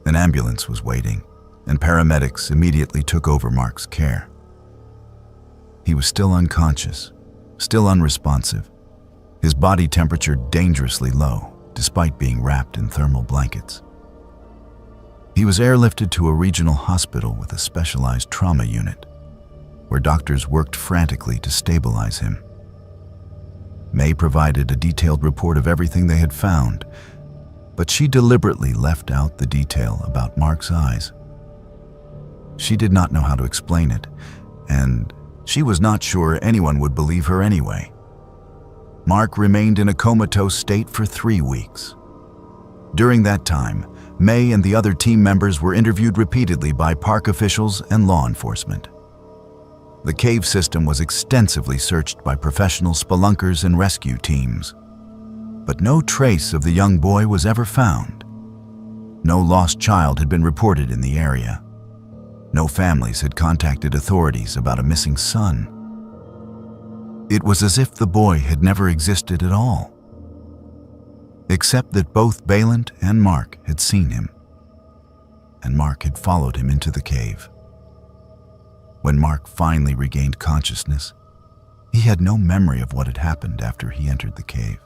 An ambulance was waiting, and paramedics immediately took over Mark's care. He was still unconscious, still unresponsive, his body temperature dangerously low, despite being wrapped in thermal blankets. He was airlifted to a regional hospital with a specialized trauma unit, where doctors worked frantically to stabilize him. May provided a detailed report of everything they had found, but she deliberately left out the detail about Mark's eyes. She did not know how to explain it, and she was not sure anyone would believe her anyway. Mark remained in a comatose state for 3 weeks. During that time, May and the other team members were interviewed repeatedly by park officials and law enforcement. The cave system was extensively searched by professional spelunkers and rescue teams, but no trace of the young boy was ever found. No lost child had been reported in the area. No families had contacted authorities about a missing son. It was as if the boy had never existed at all, except that both Balint and Mark had seen him, and Mark had followed him into the cave. When Mark finally regained consciousness, he had no memory of what had happened after he entered the cave.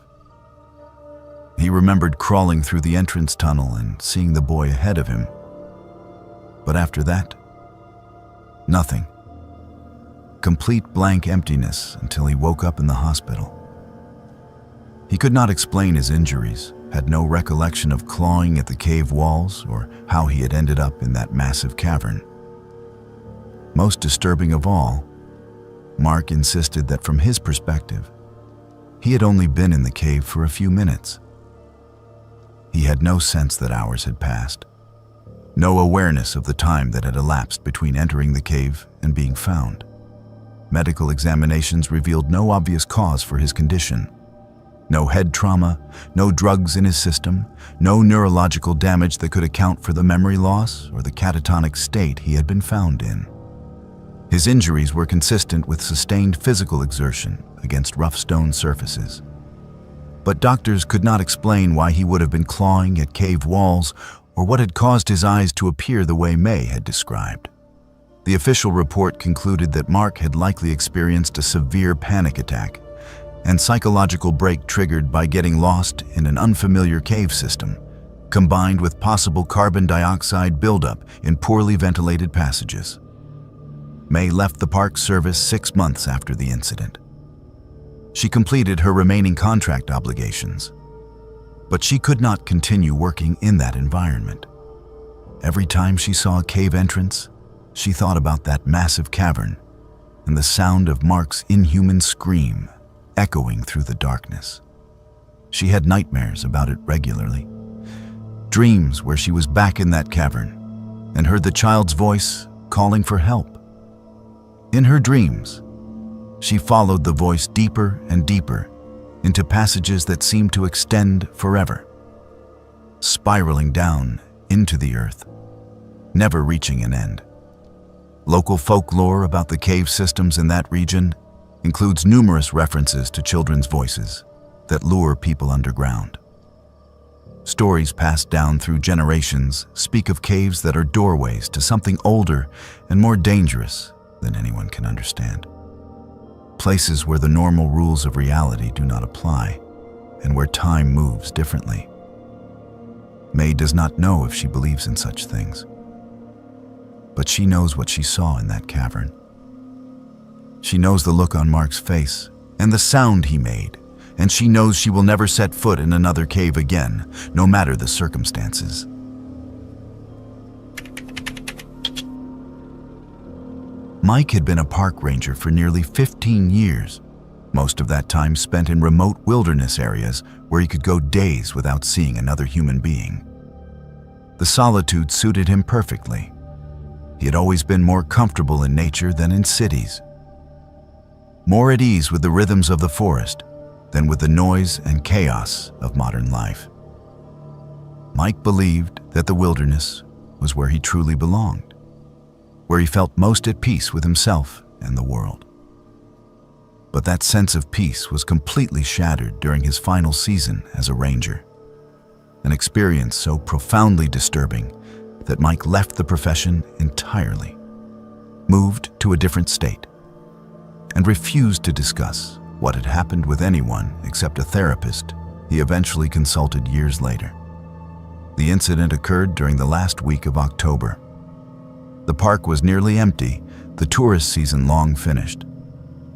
He remembered crawling through the entrance tunnel and seeing the boy ahead of him, but after that, nothing. Complete blank emptiness until he woke up in the hospital. He could not explain his injuries, had no recollection of clawing at the cave walls or how he had ended up in that massive cavern. Most disturbing of all, Mark insisted that from his perspective, he had only been in the cave for a few minutes. He had no sense that hours had passed, no awareness of the time that had elapsed between entering the cave and being found. Medical examinations revealed no obvious cause for his condition. No head trauma, no drugs in his system, no neurological damage that could account for the memory loss or the catatonic state he had been found in. His injuries were consistent with sustained physical exertion against rough stone surfaces. But doctors could not explain why he would have been clawing at cave walls or what had caused his eyes to appear the way May had described. The official report concluded that Mark had likely experienced a severe panic attack and psychological break triggered by getting lost in an unfamiliar cave system, combined with possible carbon dioxide buildup in poorly ventilated passages. May left the Park Service 6 months after the incident. She completed her remaining contract obligations, but she could not continue working in that environment. Every time she saw a cave entrance, she thought about that massive cavern and the sound of Mark's inhuman scream echoing through the darkness. She had nightmares about it regularly, dreams where she was back in that cavern and heard the child's voice calling for help. In her dreams, she followed the voice deeper and deeper into passages that seemed to extend forever, spiraling down into the earth, never reaching an end. Local folklore about the cave systems in that region includes numerous references to children's voices that lure people underground. Stories passed down through generations speak of caves that are doorways to something older and more dangerous than anyone can understand. Places where the normal rules of reality do not apply and where time moves differently. May does not know if she believes in such things, but she knows what she saw in that cavern. She knows the look on Mark's face and the sound he made, and she knows she will never set foot in another cave again, no matter the circumstances. Mike had been a park ranger for nearly 15 years, most of that time spent in remote wilderness areas where he could go days without seeing another human being. The solitude suited him perfectly. He had always been more comfortable in nature than in cities, more at ease with the rhythms of the forest than with the noise and chaos of modern life. Mike believed that the wilderness was where he truly belonged, where he felt most at peace with himself and the world. But that sense of peace was completely shattered during his final season as a ranger, an experience so profoundly disturbing that Mike left the profession entirely, moved to a different state, and refused to discuss what had happened with anyone except a therapist he eventually consulted years later. The incident occurred during the last week of October. The park was nearly empty, the tourist season long finished,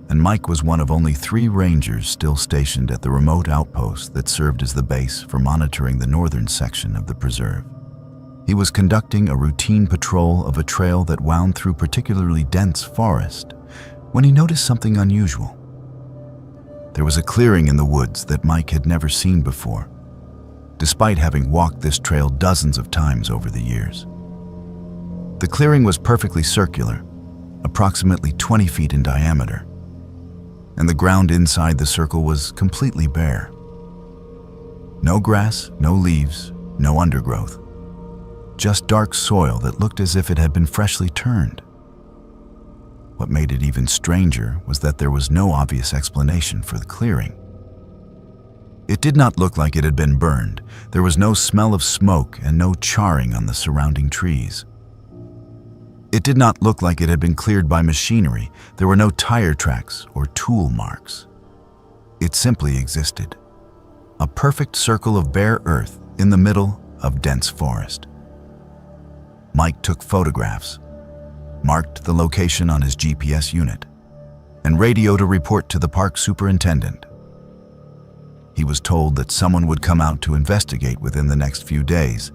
and Mike was one of only 3 rangers still stationed at the remote outpost that served as the base for monitoring the northern section of the preserve. He was conducting a routine patrol of a trail that wound through particularly dense forest when he noticed something unusual. There was a clearing in the woods that Mike had never seen before, despite having walked this trail dozens of times over the years. The clearing was perfectly circular, approximately 20 feet in diameter, and the ground inside the circle was completely bare. No grass, no leaves, no undergrowth, just dark soil that looked as if it had been freshly turned. What made it even stranger was that there was no obvious explanation for the clearing. It did not look like it had been burned. There was no smell of smoke and no charring on the surrounding trees. It did not look like it had been cleared by machinery. There were no tire tracks or tool marks. It simply existed, a perfect circle of bare earth in the middle of dense forest. Mike took photographs, marked the location on his GPS unit, and radioed a report to the park superintendent. He was told that someone would come out to investigate within the next few days,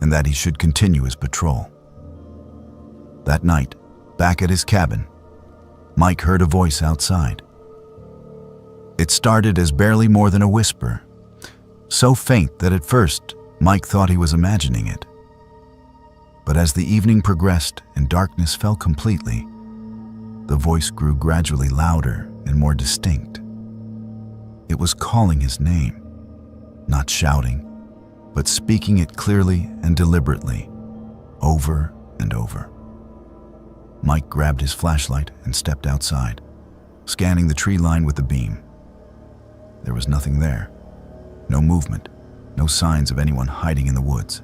and that he should continue his patrol. That night, back at his cabin, Mike heard a voice outside. It started as barely more than a whisper, so faint that at first Mike thought he was imagining it. But as the evening progressed and darkness fell completely, the voice grew gradually louder and more distinct. It was calling his name, not shouting, but speaking it clearly and deliberately, over and over. Mike grabbed his flashlight and stepped outside, scanning the tree line with the beam. There was nothing there. No movement, no signs of anyone hiding in the woods.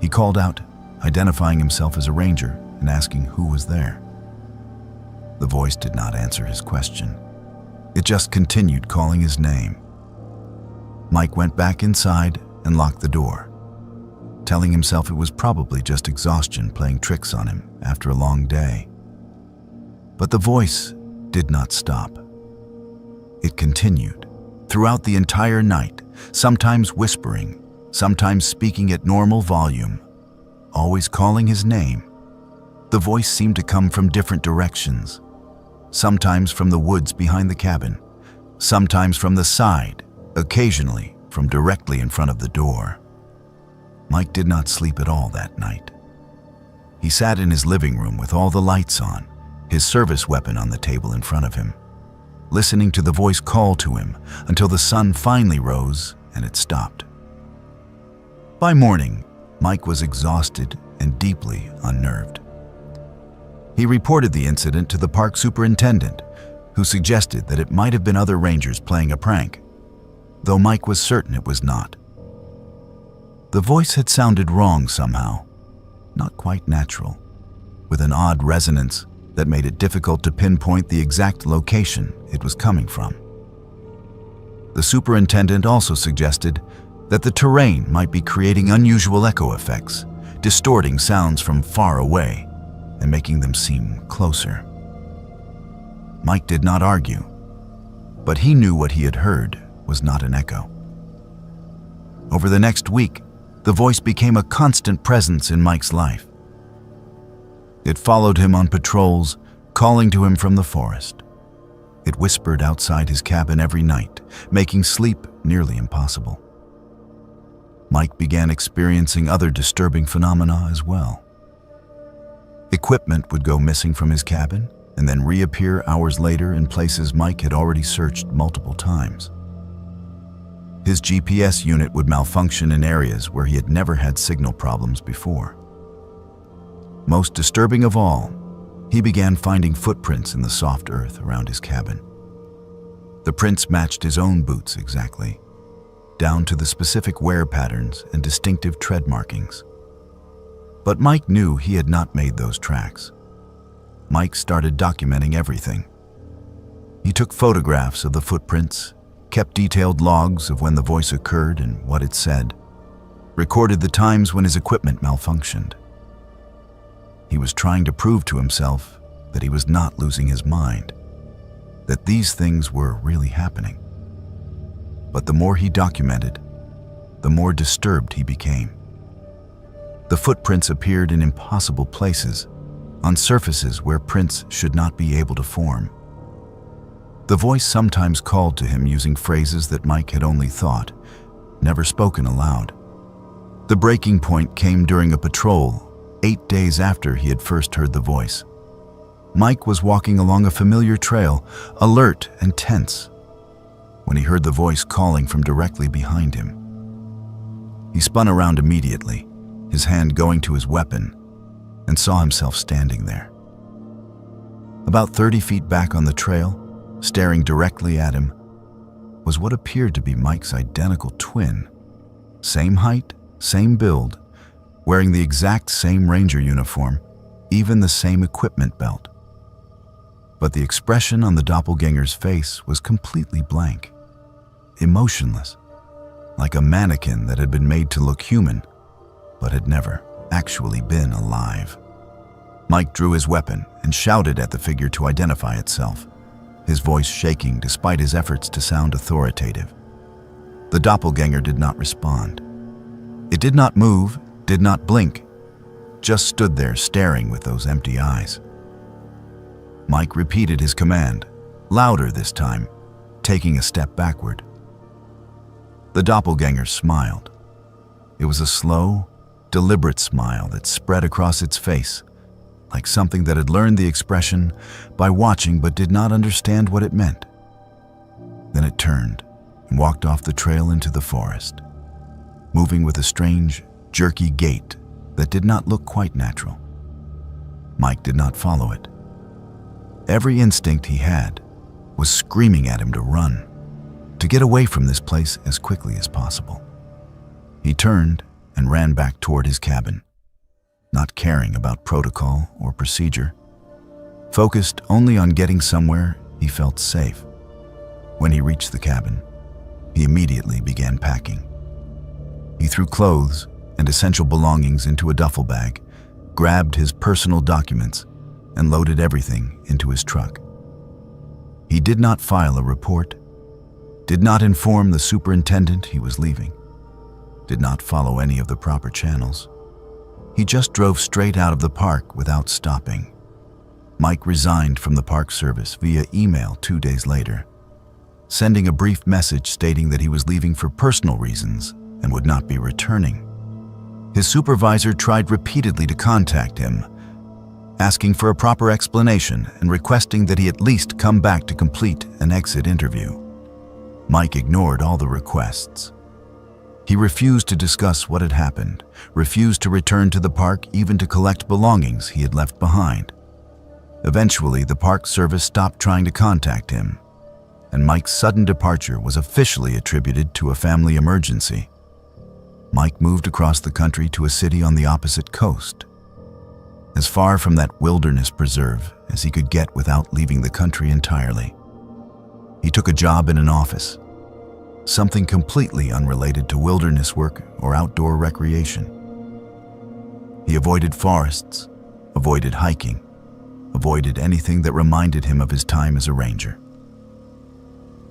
He called out, identifying himself as a ranger and asking who was there. The voice did not answer his question. It just continued calling his name. Mike went back inside and locked the door, telling himself it was probably just exhaustion playing tricks on him after a long day. But the voice did not stop. It continued throughout the entire night, sometimes whispering, sometimes speaking at normal volume, always calling his name. The voice seemed to come from different directions, sometimes from the woods behind the cabin, sometimes from the side, occasionally from directly in front of the door. Mike did not sleep at all that night. He sat in his living room with all the lights on, his service weapon on the table in front of him, listening to the voice call to him until the sun finally rose and it stopped. By morning, Mike was exhausted and deeply unnerved. He reported the incident to the park superintendent, who suggested that it might have been other rangers playing a prank, though Mike was certain it was not. The voice had sounded wrong somehow, not quite natural, with an odd resonance that made it difficult to pinpoint the exact location it was coming from. The superintendent also suggested that the terrain might be creating unusual echo effects, distorting sounds from far away and making them seem closer. Mike did not argue, but he knew what he had heard was not an echo. Over the next week, the voice became a constant presence in Mike's life. It followed him on patrols, calling to him from the forest. It whispered outside his cabin every night, making sleep nearly impossible. Mike began experiencing other disturbing phenomena as well. Equipment would go missing from his cabin and then reappear hours later in places Mike had already searched multiple times. His GPS unit would malfunction in areas where he had never had signal problems before. Most disturbing of all, he began finding footprints in the soft earth around his cabin. The prints matched his own boots exactly, down to the specific wear patterns and distinctive tread markings. But Mike knew he had not made those tracks. Mike started documenting everything. He took photographs of the footprints, kept detailed logs of when the voice occurred and what it said, recorded the times when his equipment malfunctioned. He was trying to prove to himself that he was not losing his mind, that these things were really happening. But the more he documented, the more disturbed he became. The footprints appeared in impossible places, on surfaces where prints should not be able to form. The voice sometimes called to him using phrases that Mike had only thought, never spoken aloud. The breaking point came during a patrol 8 days after he had first heard the voice. Mike was walking along a familiar trail, alert and tense, when he heard the voice calling from directly behind him. He spun around immediately, his hand going to his weapon, and saw himself standing there. About 30 feet back on the trail, staring directly at him, was what appeared to be Mike's identical twin. Same height, same build, wearing the exact same ranger uniform, even the same equipment belt. But the expression on the doppelganger's face was completely blank, emotionless, like a mannequin that had been made to look human, but had never actually been alive. Mike drew his weapon and shouted at the figure to identify itself, his voice shaking despite his efforts to sound authoritative. The doppelganger did not respond. It did not move, did not blink, just stood there staring with those empty eyes. Mike repeated his command, louder this time, taking a step backward. The doppelganger smiled. It was a slow, deliberate smile that spread across its face, like something that had learned the expression by watching but did not understand what it meant. Then it turned and walked off the trail into the forest, moving with a strange, jerky gait that did not look quite natural. Mike did not follow it. Every instinct he had was screaming at him to run, to get away from this place as quickly as possible. He turned and ran back toward his cabin, not caring about protocol or procedure, focused only on getting somewhere he felt safe. When he reached the cabin, he immediately began packing. He threw clothes and essential belongings into a duffel bag, grabbed his personal documents, and loaded everything into his truck. He did not file a report, did not inform the superintendent he was leaving, did not follow any of the proper channels. He just drove straight out of the park without stopping. Mike resigned from the Park Service via email 2 days later, sending a brief message stating that he was leaving for personal reasons and would not be returning. His supervisor tried repeatedly to contact him, asking for a proper explanation and requesting that he at least come back to complete an exit interview. Mike ignored all the requests. He refused to discuss what had happened, refused to return to the park even to collect belongings he had left behind. Eventually, the Park Service stopped trying to contact him, and Mike's sudden departure was officially attributed to a family emergency. Mike moved across the country to a city on the opposite coast, as far from that wilderness preserve as he could get without leaving the country entirely. He took a job in an office, something completely unrelated to wilderness work or outdoor recreation. He avoided forests, avoided hiking, avoided anything that reminded him of his time as a ranger.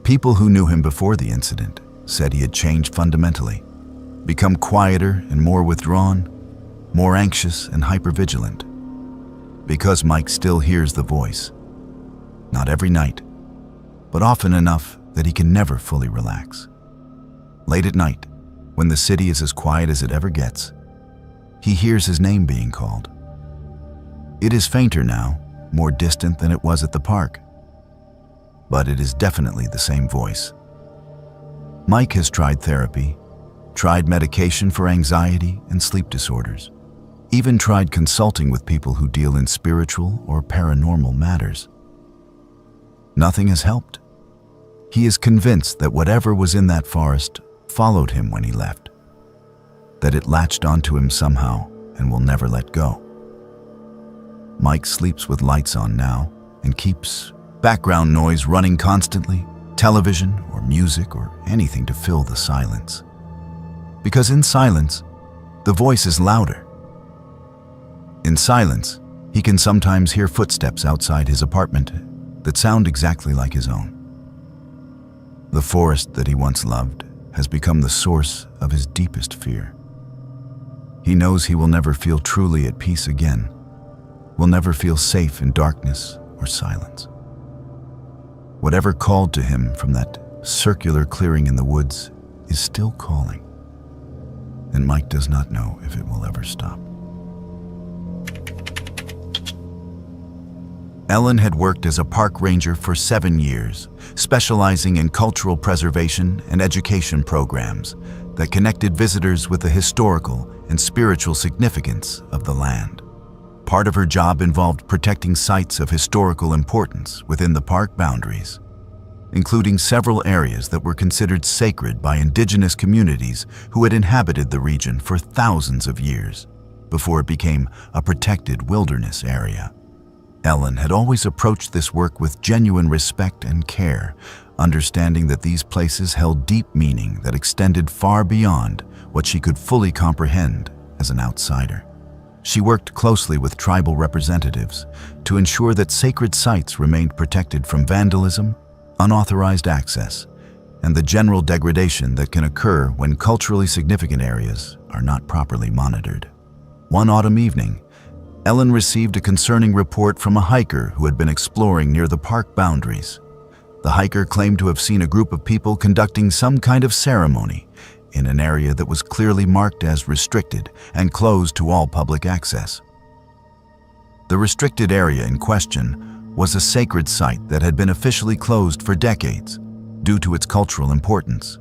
People who knew him before the incident said he had changed fundamentally, become quieter and more withdrawn, more anxious and hypervigilant. Because Mike still hears the voice, not every night, but often enough that he can never fully relax. Late at night, when the city is as quiet as it ever gets, he hears his name being called. It is fainter now, more distant than it was at the park, but it is definitely the same voice. Mike has tried therapy, tried medication for anxiety and sleep disorders, even tried consulting with people who deal in spiritual or paranormal matters. Nothing has helped. He is convinced that whatever was in that forest followed him when he left, that it latched onto him somehow and will never let go. Mike sleeps with lights on now and keeps background noise running constantly, television or music or anything to fill the silence. Because in silence, the voice is louder. In silence, he can sometimes hear footsteps outside his apartment that sound exactly like his own. The forest that he once loved has become the source of his deepest fear. He knows he will never feel truly at peace again, will never feel safe in darkness or silence. Whatever called to him from that circular clearing in the woods is still calling, and Mike does not know if it will ever stop. Ellen had worked as a park ranger for 7 years, specializing in cultural preservation and education programs that connected visitors with the historical and spiritual significance of the land. Part of her job involved protecting sites of historical importance within the park boundaries, including several areas that were considered sacred by indigenous communities who had inhabited the region for thousands of years before it became a protected wilderness area. Ellen had always approached this work with genuine respect and care, understanding that these places held deep meaning that extended far beyond what she could fully comprehend as an outsider. She worked closely with tribal representatives to ensure that sacred sites remained protected from vandalism, unauthorized access, and the general degradation that can occur when culturally significant areas are not properly monitored. One autumn evening, Ellen received a concerning report from a hiker who had been exploring near the park boundaries. The hiker claimed to have seen a group of people conducting some kind of ceremony in an area that was clearly marked as restricted and closed to all public access. The restricted area in question was a sacred site that had been officially closed for decades due to its cultural importance.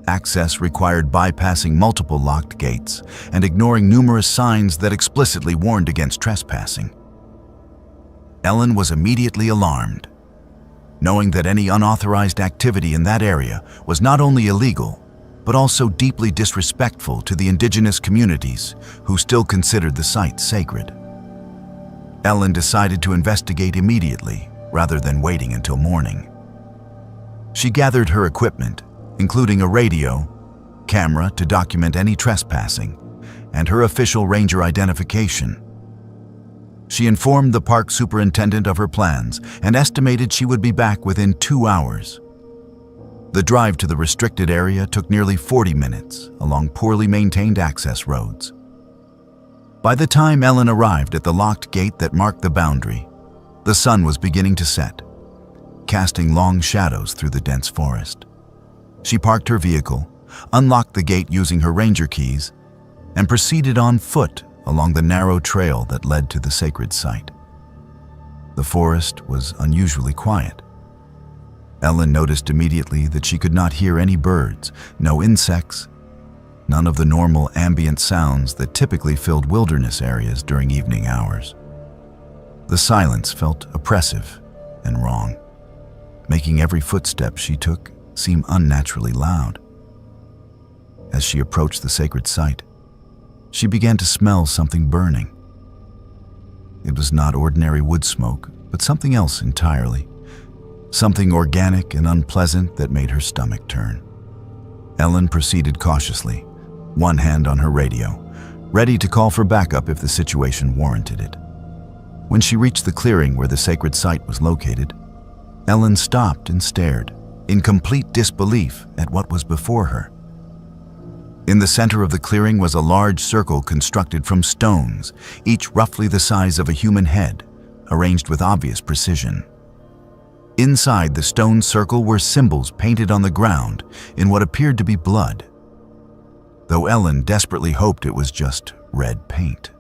Access required bypassing multiple locked gates and ignoring numerous signs that explicitly warned against trespassing. Ellen was immediately alarmed, knowing that any unauthorized activity in that area was not only illegal, but also deeply disrespectful to the indigenous communities who still considered the site sacred. Ellen decided to investigate immediately rather than waiting until morning. She gathered her equipment, including a radio, camera to document any trespassing, and her official ranger identification. She informed the park superintendent of her plans and estimated she would be back within 2 hours. The drive to the restricted area took nearly 40 minutes along poorly maintained access roads. By the time Ellen arrived at the locked gate that marked the boundary, the sun was beginning to set, casting long shadows through the dense forest. She parked her vehicle, unlocked the gate using her ranger keys, and proceeded on foot along the narrow trail that led to the sacred site. The forest was unusually quiet. Ellen noticed immediately that she could not hear any birds, no insects, none of the normal ambient sounds that typically filled wilderness areas during evening hours. The silence felt oppressive and wrong, making every footstep she took seem unnaturally loud. As she approached the sacred site, she began to smell something burning. It was not ordinary wood smoke, but something else entirely. Something organic and unpleasant that made her stomach turn. Ellen proceeded cautiously, one hand on her radio, ready to call for backup if the situation warranted it. When she reached the clearing where the sacred site was located, Ellen stopped and stared, in complete disbelief at what was before her. In the center of the clearing was a large circle constructed from stones, each roughly the size of a human head, arranged with obvious precision. Inside the stone circle were symbols painted on the ground in what appeared to be blood, though Ellen desperately hoped it was just red paint.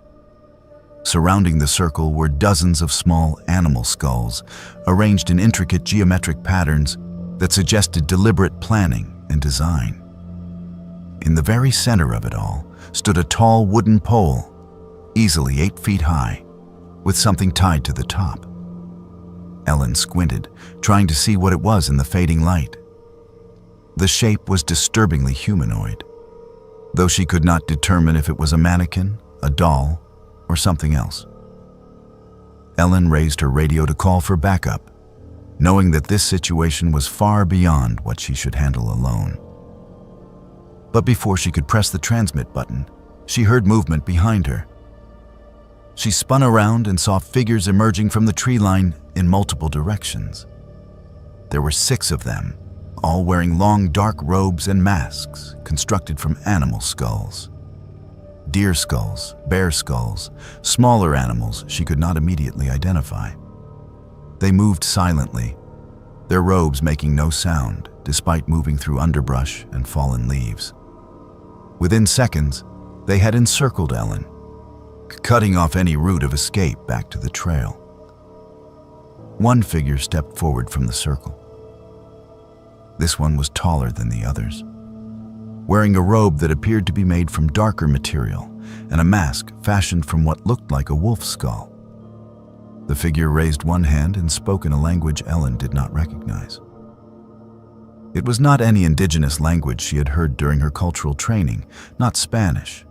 Surrounding the circle were dozens of small animal skulls, arranged in intricate geometric patterns that suggested deliberate planning and design. In the very center of it all stood a tall wooden pole, easily 8 feet high, with something tied to the top. Ellen squinted, trying to see what it was in the fading light. The shape was disturbingly humanoid, though she could not determine if it was a mannequin, a doll, or something else. Ellen raised her radio to call for backup, knowing that this situation was far beyond what she should handle alone. But before she could press the transmit button, she heard movement behind her. She spun around and saw figures emerging from the tree line in multiple directions. There were 6 of them, all wearing long dark robes and masks constructed from animal skulls. Deer skulls, bear skulls, smaller animals she could not immediately identify. They moved silently, their robes making no sound despite moving through underbrush and fallen leaves. Within seconds, they had encircled Ellen, cutting off any route of escape back to the trail. One figure stepped forward from the circle. This one was taller than the others, wearing a robe that appeared to be made from darker material and a mask fashioned from what looked like a wolf skull. The figure raised one hand and spoke in a language Ellen did not recognize. It was not any indigenous language she had heard during her cultural training, not Spanish,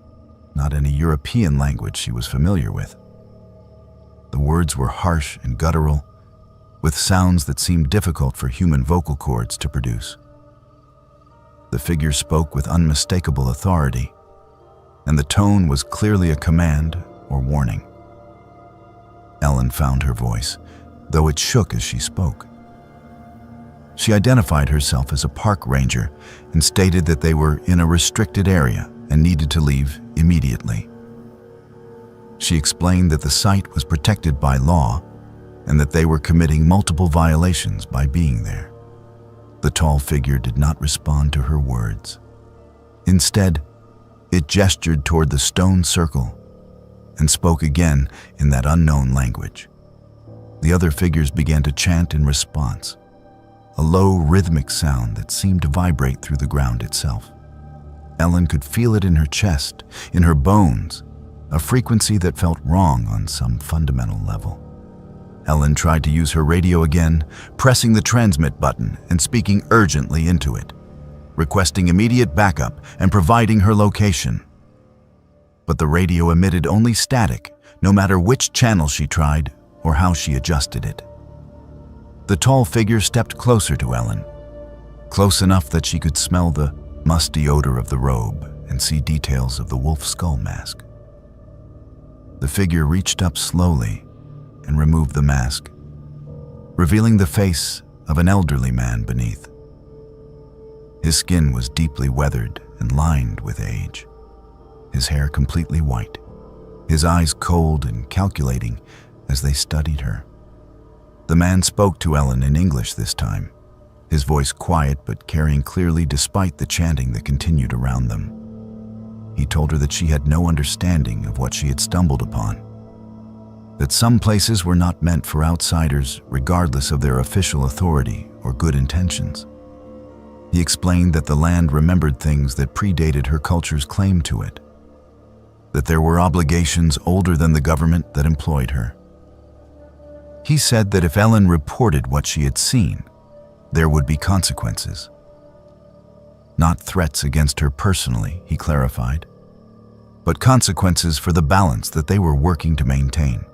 not any European language she was familiar with. The words were harsh and guttural, with sounds that seemed difficult for human vocal cords to produce. The figure spoke with unmistakable authority, and the tone was clearly a command or warning. Ellen found her voice, though it shook as she spoke. She identified herself as a park ranger and stated that they were in a restricted area and needed to leave immediately. She explained that the site was protected by law and that they were committing multiple violations by being there. The tall figure did not respond to her words. Instead, it gestured toward the stone circle and spoke again in that unknown language. The other figures began to chant in response. a low, rhythmic sound that seemed to vibrate through the ground itself. Ellen could feel it in her chest, in her bones, a frequency that felt wrong on some fundamental level. Ellen tried to use her radio again, pressing the transmit button and speaking urgently into it, requesting immediate backup and providing her location. But the radio emitted only static, no matter which channel she tried or how she adjusted it. The tall figure stepped closer to Ellen, close enough that she could smell the musty odor of the robe and see details of the wolf skull mask. The figure reached up slowly and removed the mask, revealing the face of an elderly man beneath. His skin was deeply weathered and lined with age, his hair completely white, his eyes cold and calculating as they studied her. The man spoke to Ellen in English this time, his voice quiet but carrying clearly despite the chanting that continued around them. He told her that she had no understanding of what she had stumbled upon, that some places were not meant for outsiders regardless of their official authority or good intentions. He explained that the land remembered things that predated her culture's claim to it, that there were obligations older than the government that employed her. He said that if Ellen reported what she had seen, there would be consequences. Not threats against her personally, he clarified, but consequences for the balance that they were working to maintain.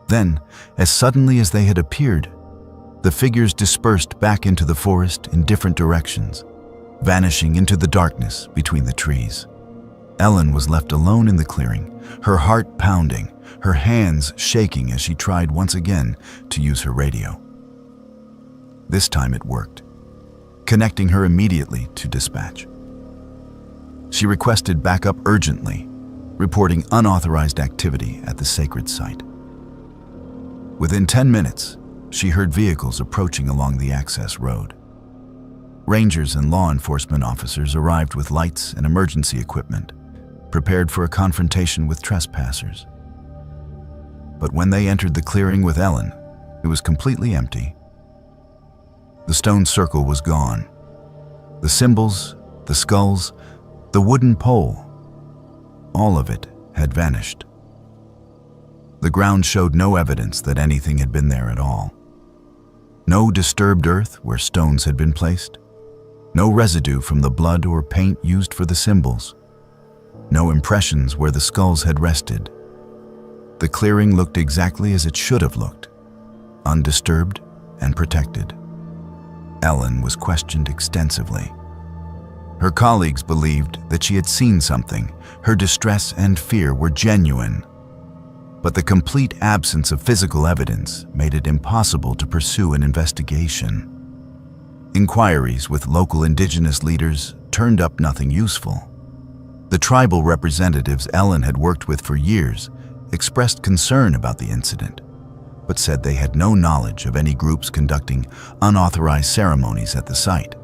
Then, as suddenly as they had appeared, the figures dispersed back into the forest in different directions, vanishing into the darkness between the trees. Ellen was left alone in the clearing, her heart pounding, her hands shaking as she tried once again to use her radio. This time it worked, connecting her immediately to dispatch. She requested backup urgently, reporting unauthorized activity at the sacred site. Within 10 minutes, she heard vehicles approaching along the access road. Rangers and law enforcement officers arrived with lights and emergency equipment, prepared for a confrontation with trespassers. But when they entered the clearing with Ellen, it was completely empty. The stone circle was gone. The symbols, the skulls, the wooden pole, all of it had vanished. The ground showed no evidence that anything had been there at all. No disturbed earth where stones had been placed. No residue from the blood or paint used for the symbols. No impressions where the skulls had rested. The clearing looked exactly as it should have looked, undisturbed and protected. Ellen was questioned extensively. Her colleagues believed that she had seen something. Her distress and fear were genuine. But the complete absence of physical evidence made it impossible to pursue an investigation. Inquiries with local indigenous leaders turned up nothing useful. The tribal representatives Ellen had worked with for years expressed concern about the incident, but said they had no knowledge of any groups conducting unauthorized ceremonies at the site.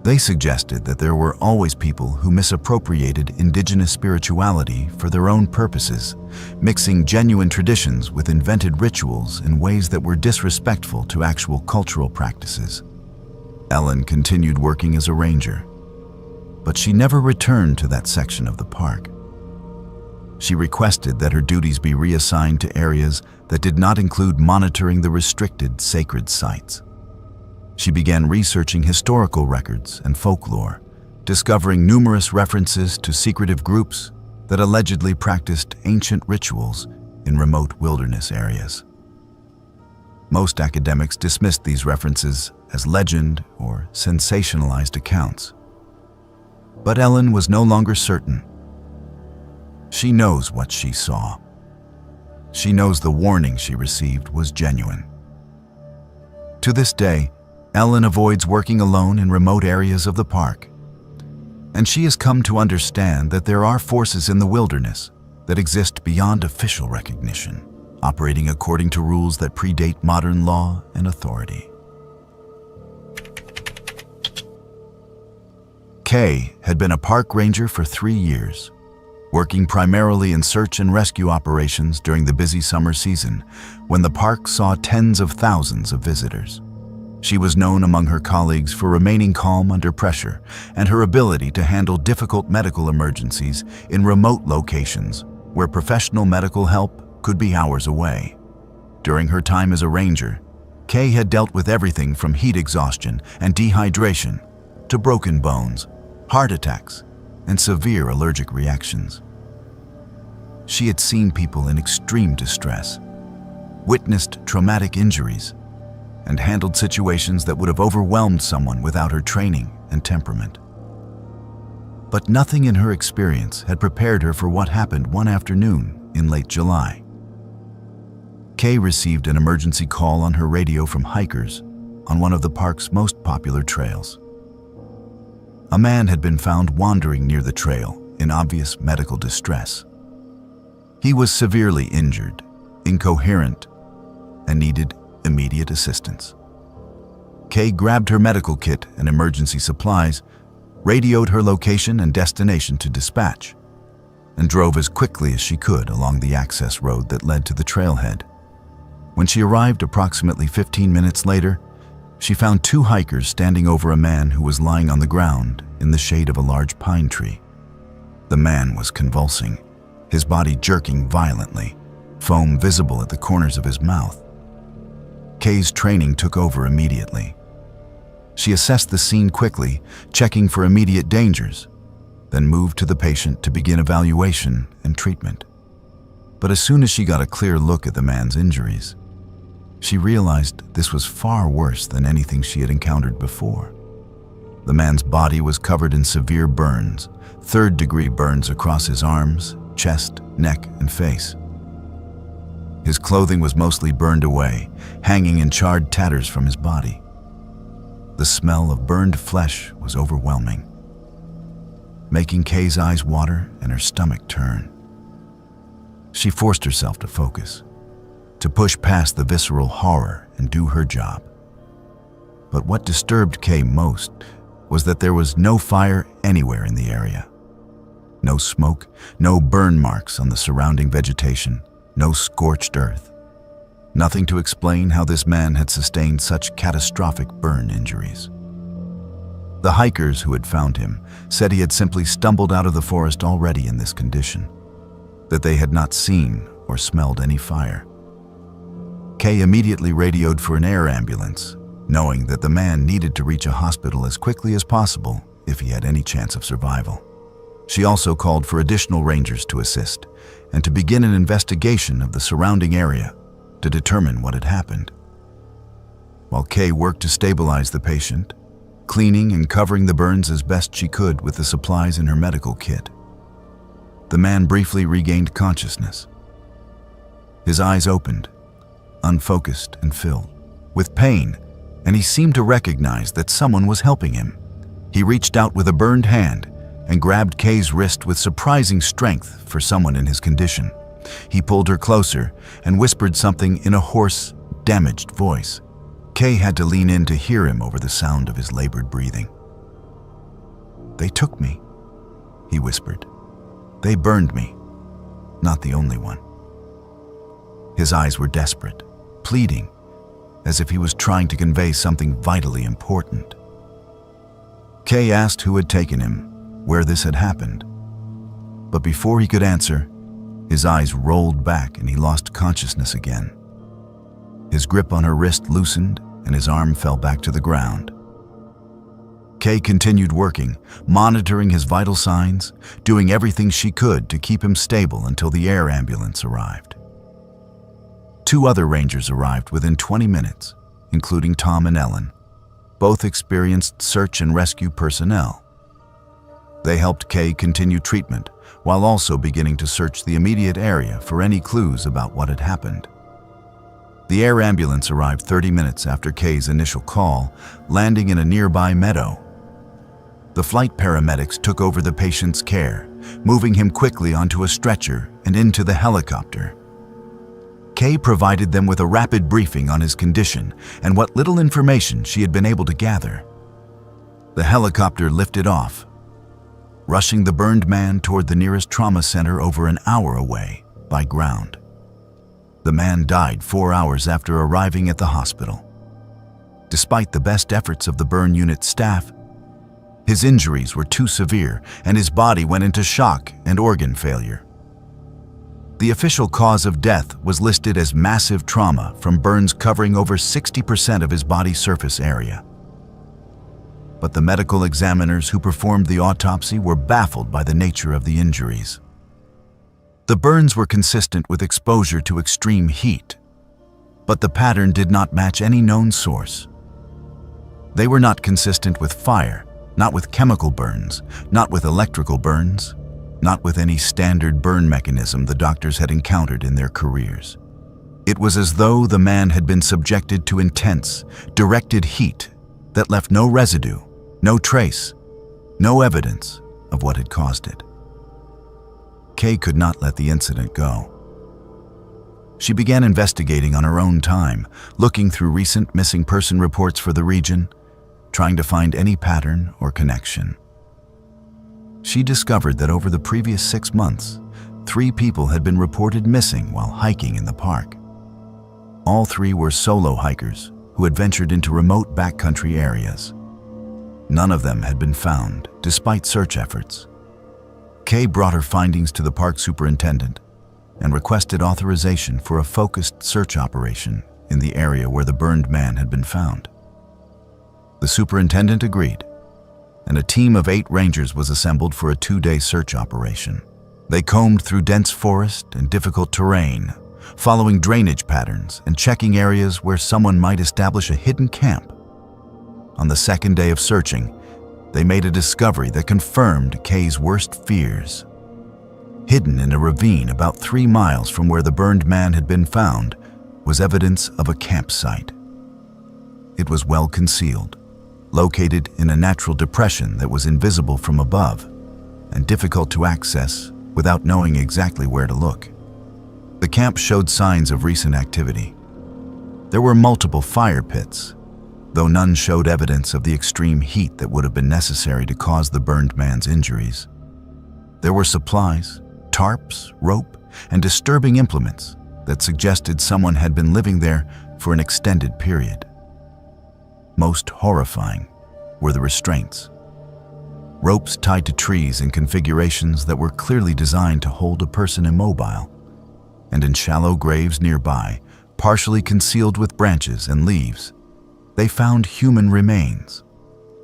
They suggested that there were always people who misappropriated indigenous spirituality for their own purposes, mixing genuine traditions with invented rituals in ways that were disrespectful to actual cultural practices. Ellen continued working as a ranger, but she never returned to that section of the park. She requested that her duties be reassigned to areas that did not include monitoring the restricted sacred sites. She began researching historical records and folklore, discovering numerous references to secretive groups that allegedly practiced ancient rituals in remote wilderness areas. Most academics dismissed these references as legend or sensationalized accounts. But Ellen was no longer certain. She knows what she saw. She knows the warning she received was genuine. To this day, Ellen avoids working alone in remote areas of the park. And she has come to understand that there are forces in the wilderness that exist beyond official recognition, operating according to rules that predate modern law and authority. Kay had been a park ranger for 3 years, working primarily in search and rescue operations during the busy summer season when the park saw tens of thousands of visitors. She was known among her colleagues for remaining calm under pressure and her ability to handle difficult medical emergencies in remote locations where professional medical help could be hours away. During her time as a ranger, Kay had dealt with everything from heat exhaustion and dehydration to broken bones, heart attacks, and severe allergic reactions. She had seen people in extreme distress, witnessed traumatic injuries, and handled situations that would have overwhelmed someone without her training and temperament. But nothing in her experience had prepared her for what happened one afternoon in late July. Kay received an emergency call on her radio from hikers on one of the park's most popular trails. A man had been found wandering near the trail in obvious medical distress. He was severely injured, incoherent, and needed immediate assistance. Kay grabbed her medical kit and emergency supplies, radioed her location and destination to dispatch, and drove as quickly as she could along the access road that led to the trailhead. When she arrived approximately 15 minutes later, she found two hikers standing over a man who was lying on the ground in the shade of a large pine tree. The man was convulsing, his body jerking violently, foam visible at the corners of his mouth. Kay's training took over immediately. She assessed the scene quickly, checking for immediate dangers, then moved to the patient to begin evaluation and treatment. But as soon as she got a clear look at the man's injuries, she realized this was far worse than anything she had encountered before. The man's body was covered in severe burns, third-degree burns across his arms, chest, neck, and face. His clothing was mostly burned away, hanging in charred tatters from his body. The smell of burned flesh was overwhelming, making Kay's eyes water and her stomach turn. She forced herself to focus, to push past the visceral horror and do her job. But what disturbed Kay most was that there was no fire anywhere in the area. No smoke, no burn marks on the surrounding vegetation, no scorched earth. Nothing to explain how this man had sustained such catastrophic burn injuries. The hikers who had found him said he had simply stumbled out of the forest already in this condition, that they had not seen or smelled any fire. Kay immediately radioed for an air ambulance, knowing that the man needed to reach a hospital as quickly as possible if he had any chance of survival. She also called for additional rangers to assist and to begin an investigation of the surrounding area to determine what had happened. While Kay worked to stabilize the patient, cleaning and covering the burns as best she could with the supplies in her medical kit, the man briefly regained consciousness. His eyes opened, unfocused and filled with pain, and he seemed to recognize that someone was helping him. He reached out with a burned hand and grabbed Kay's wrist with surprising strength for someone in his condition. He pulled her closer and whispered something in a hoarse, damaged voice. Kay had to lean in to hear him over the sound of his labored breathing. "They took me," he whispered. "They burned me. Not the only one." His eyes were desperate, pleading, as if he was trying to convey something vitally important. Kay asked who had taken him, where this had happened. But before he could answer, his eyes rolled back and he lost consciousness again. His grip on her wrist loosened and his arm fell back to the ground. Kay continued working, monitoring his vital signs, doing everything she could to keep him stable until the air ambulance arrived. Two other rangers arrived within 20 minutes, including Tom and Ellen, both experienced search and rescue personnel. They helped Kay continue treatment while also beginning to search the immediate area for any clues about what had happened. The air ambulance arrived 30 minutes after Kay's initial call, landing in a nearby meadow. The flight paramedics took over the patient's care, moving him quickly onto a stretcher and into the helicopter. Kay provided them with a rapid briefing on his condition and what little information she had been able to gather. The helicopter lifted off, rushing the burned man toward the nearest trauma center over an hour away by ground. The man died 4 hours after arriving at the hospital. Despite the best efforts of the burn unit staff, his injuries were too severe and his body went into shock and organ failure. The official cause of death was listed as massive trauma from burns covering over 60% of his body surface area. But the medical examiners who performed the autopsy were baffled by the nature of the injuries. The burns were consistent with exposure to extreme heat, but the pattern did not match any known source. They were not consistent with fire, not with chemical burns, not with electrical burns, not with any standard burn mechanism the doctors had encountered in their careers. It was as though the man had been subjected to intense, directed heat that left no residue, no trace, no evidence of what had caused it. Kay could not let the incident go. She began investigating on her own time, looking through recent missing person reports for the region, trying to find any pattern or connection. She discovered that over the previous 6 months, 3 people had been reported missing while hiking in the park. All 3 were solo hikers who had ventured into remote backcountry areas. None of them had been found, despite search efforts. Kay brought her findings to the park superintendent and requested authorization for a focused search operation in the area where the burned man had been found. The superintendent agreed, and a team of 8 rangers was assembled for a 2-day search operation. They combed through dense forest and difficult terrain, following drainage patterns and checking areas where someone might establish a hidden camp. On the 2nd day of searching, they made a discovery that confirmed Kay's worst fears. Hidden in a ravine about 3 miles from where the burned man had been found was evidence of a campsite. It was well concealed, located in a natural depression that was invisible from above and difficult to access without knowing exactly where to look. The camp showed signs of recent activity. There were multiple fire pits, though none showed evidence of the extreme heat that would have been necessary to cause the burned man's injuries. There were supplies, tarps, rope, and disturbing implements that suggested someone had been living there for an extended period. Most horrifying were the restraints. Ropes tied to trees in configurations that were clearly designed to hold a person immobile, and in shallow graves nearby, partially concealed with branches and leaves, they found human remains.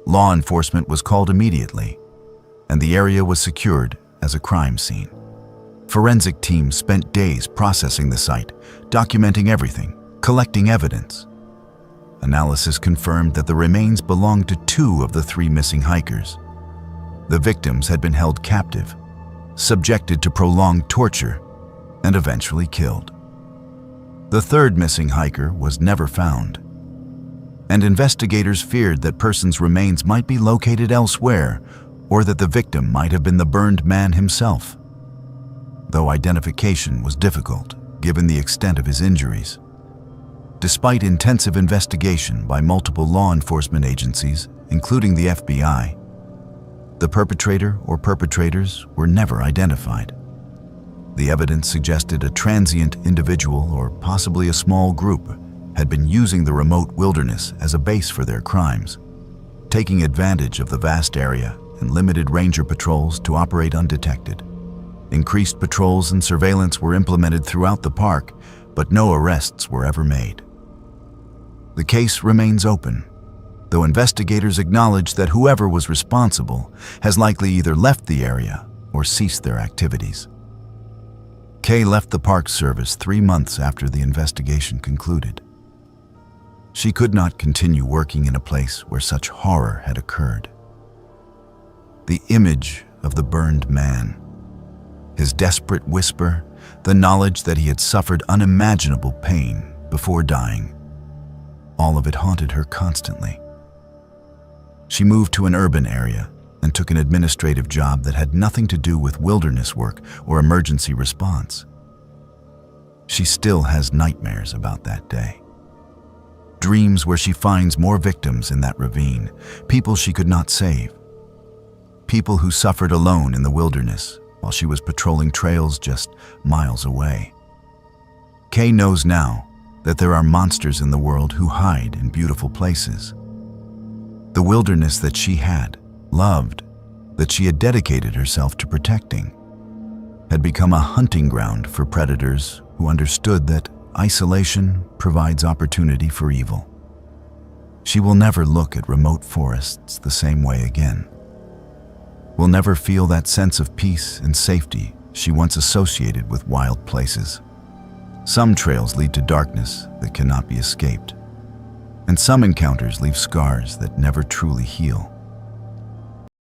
Law enforcement was called immediately, and the area was secured as a crime scene. Forensic teams spent days processing the site, documenting everything, collecting evidence. Analysis confirmed that the remains belonged to 2 of the 3 missing hikers. The victims had been held captive, subjected to prolonged torture, and eventually killed. The 3rd missing hiker was never found, and investigators feared that person's remains might be located elsewhere or that the victim might have been the burned man himself, though identification was difficult given the extent of his injuries. Despite intensive investigation by multiple law enforcement agencies, including the FBI, the perpetrator or perpetrators were never identified. The evidence suggested a transient individual or possibly a small group had been using the remote wilderness as a base for their crimes, taking advantage of the vast area and limited ranger patrols to operate undetected. Increased patrols and surveillance were implemented throughout the park, but no arrests were ever made. The case remains open, though investigators acknowledge that whoever was responsible has likely either left the area or ceased their activities. Kay left the Park Service 3 months after the investigation concluded. She could not continue working in a place where such horror had occurred. The image of the burned man, his desperate whisper, the knowledge that he had suffered unimaginable pain before dying, all of it haunted her constantly. She moved to an urban area and took an administrative job that had nothing to do with wilderness work or emergency response. She still has nightmares about that day. Dreams where she finds more victims in that ravine, people she could not save. People who suffered alone in the wilderness while she was patrolling trails just miles away. Kay knows now that there are monsters in the world who hide in beautiful places. The wilderness that she had loved, that she had dedicated herself to protecting, had become a hunting ground for predators who understood that isolation provides opportunity for evil. She will never look at remote forests the same way again. Will never feel that sense of peace and safety she once associated with wild places. Some trails lead to darkness that cannot be escaped, and some encounters leave scars that never truly heal.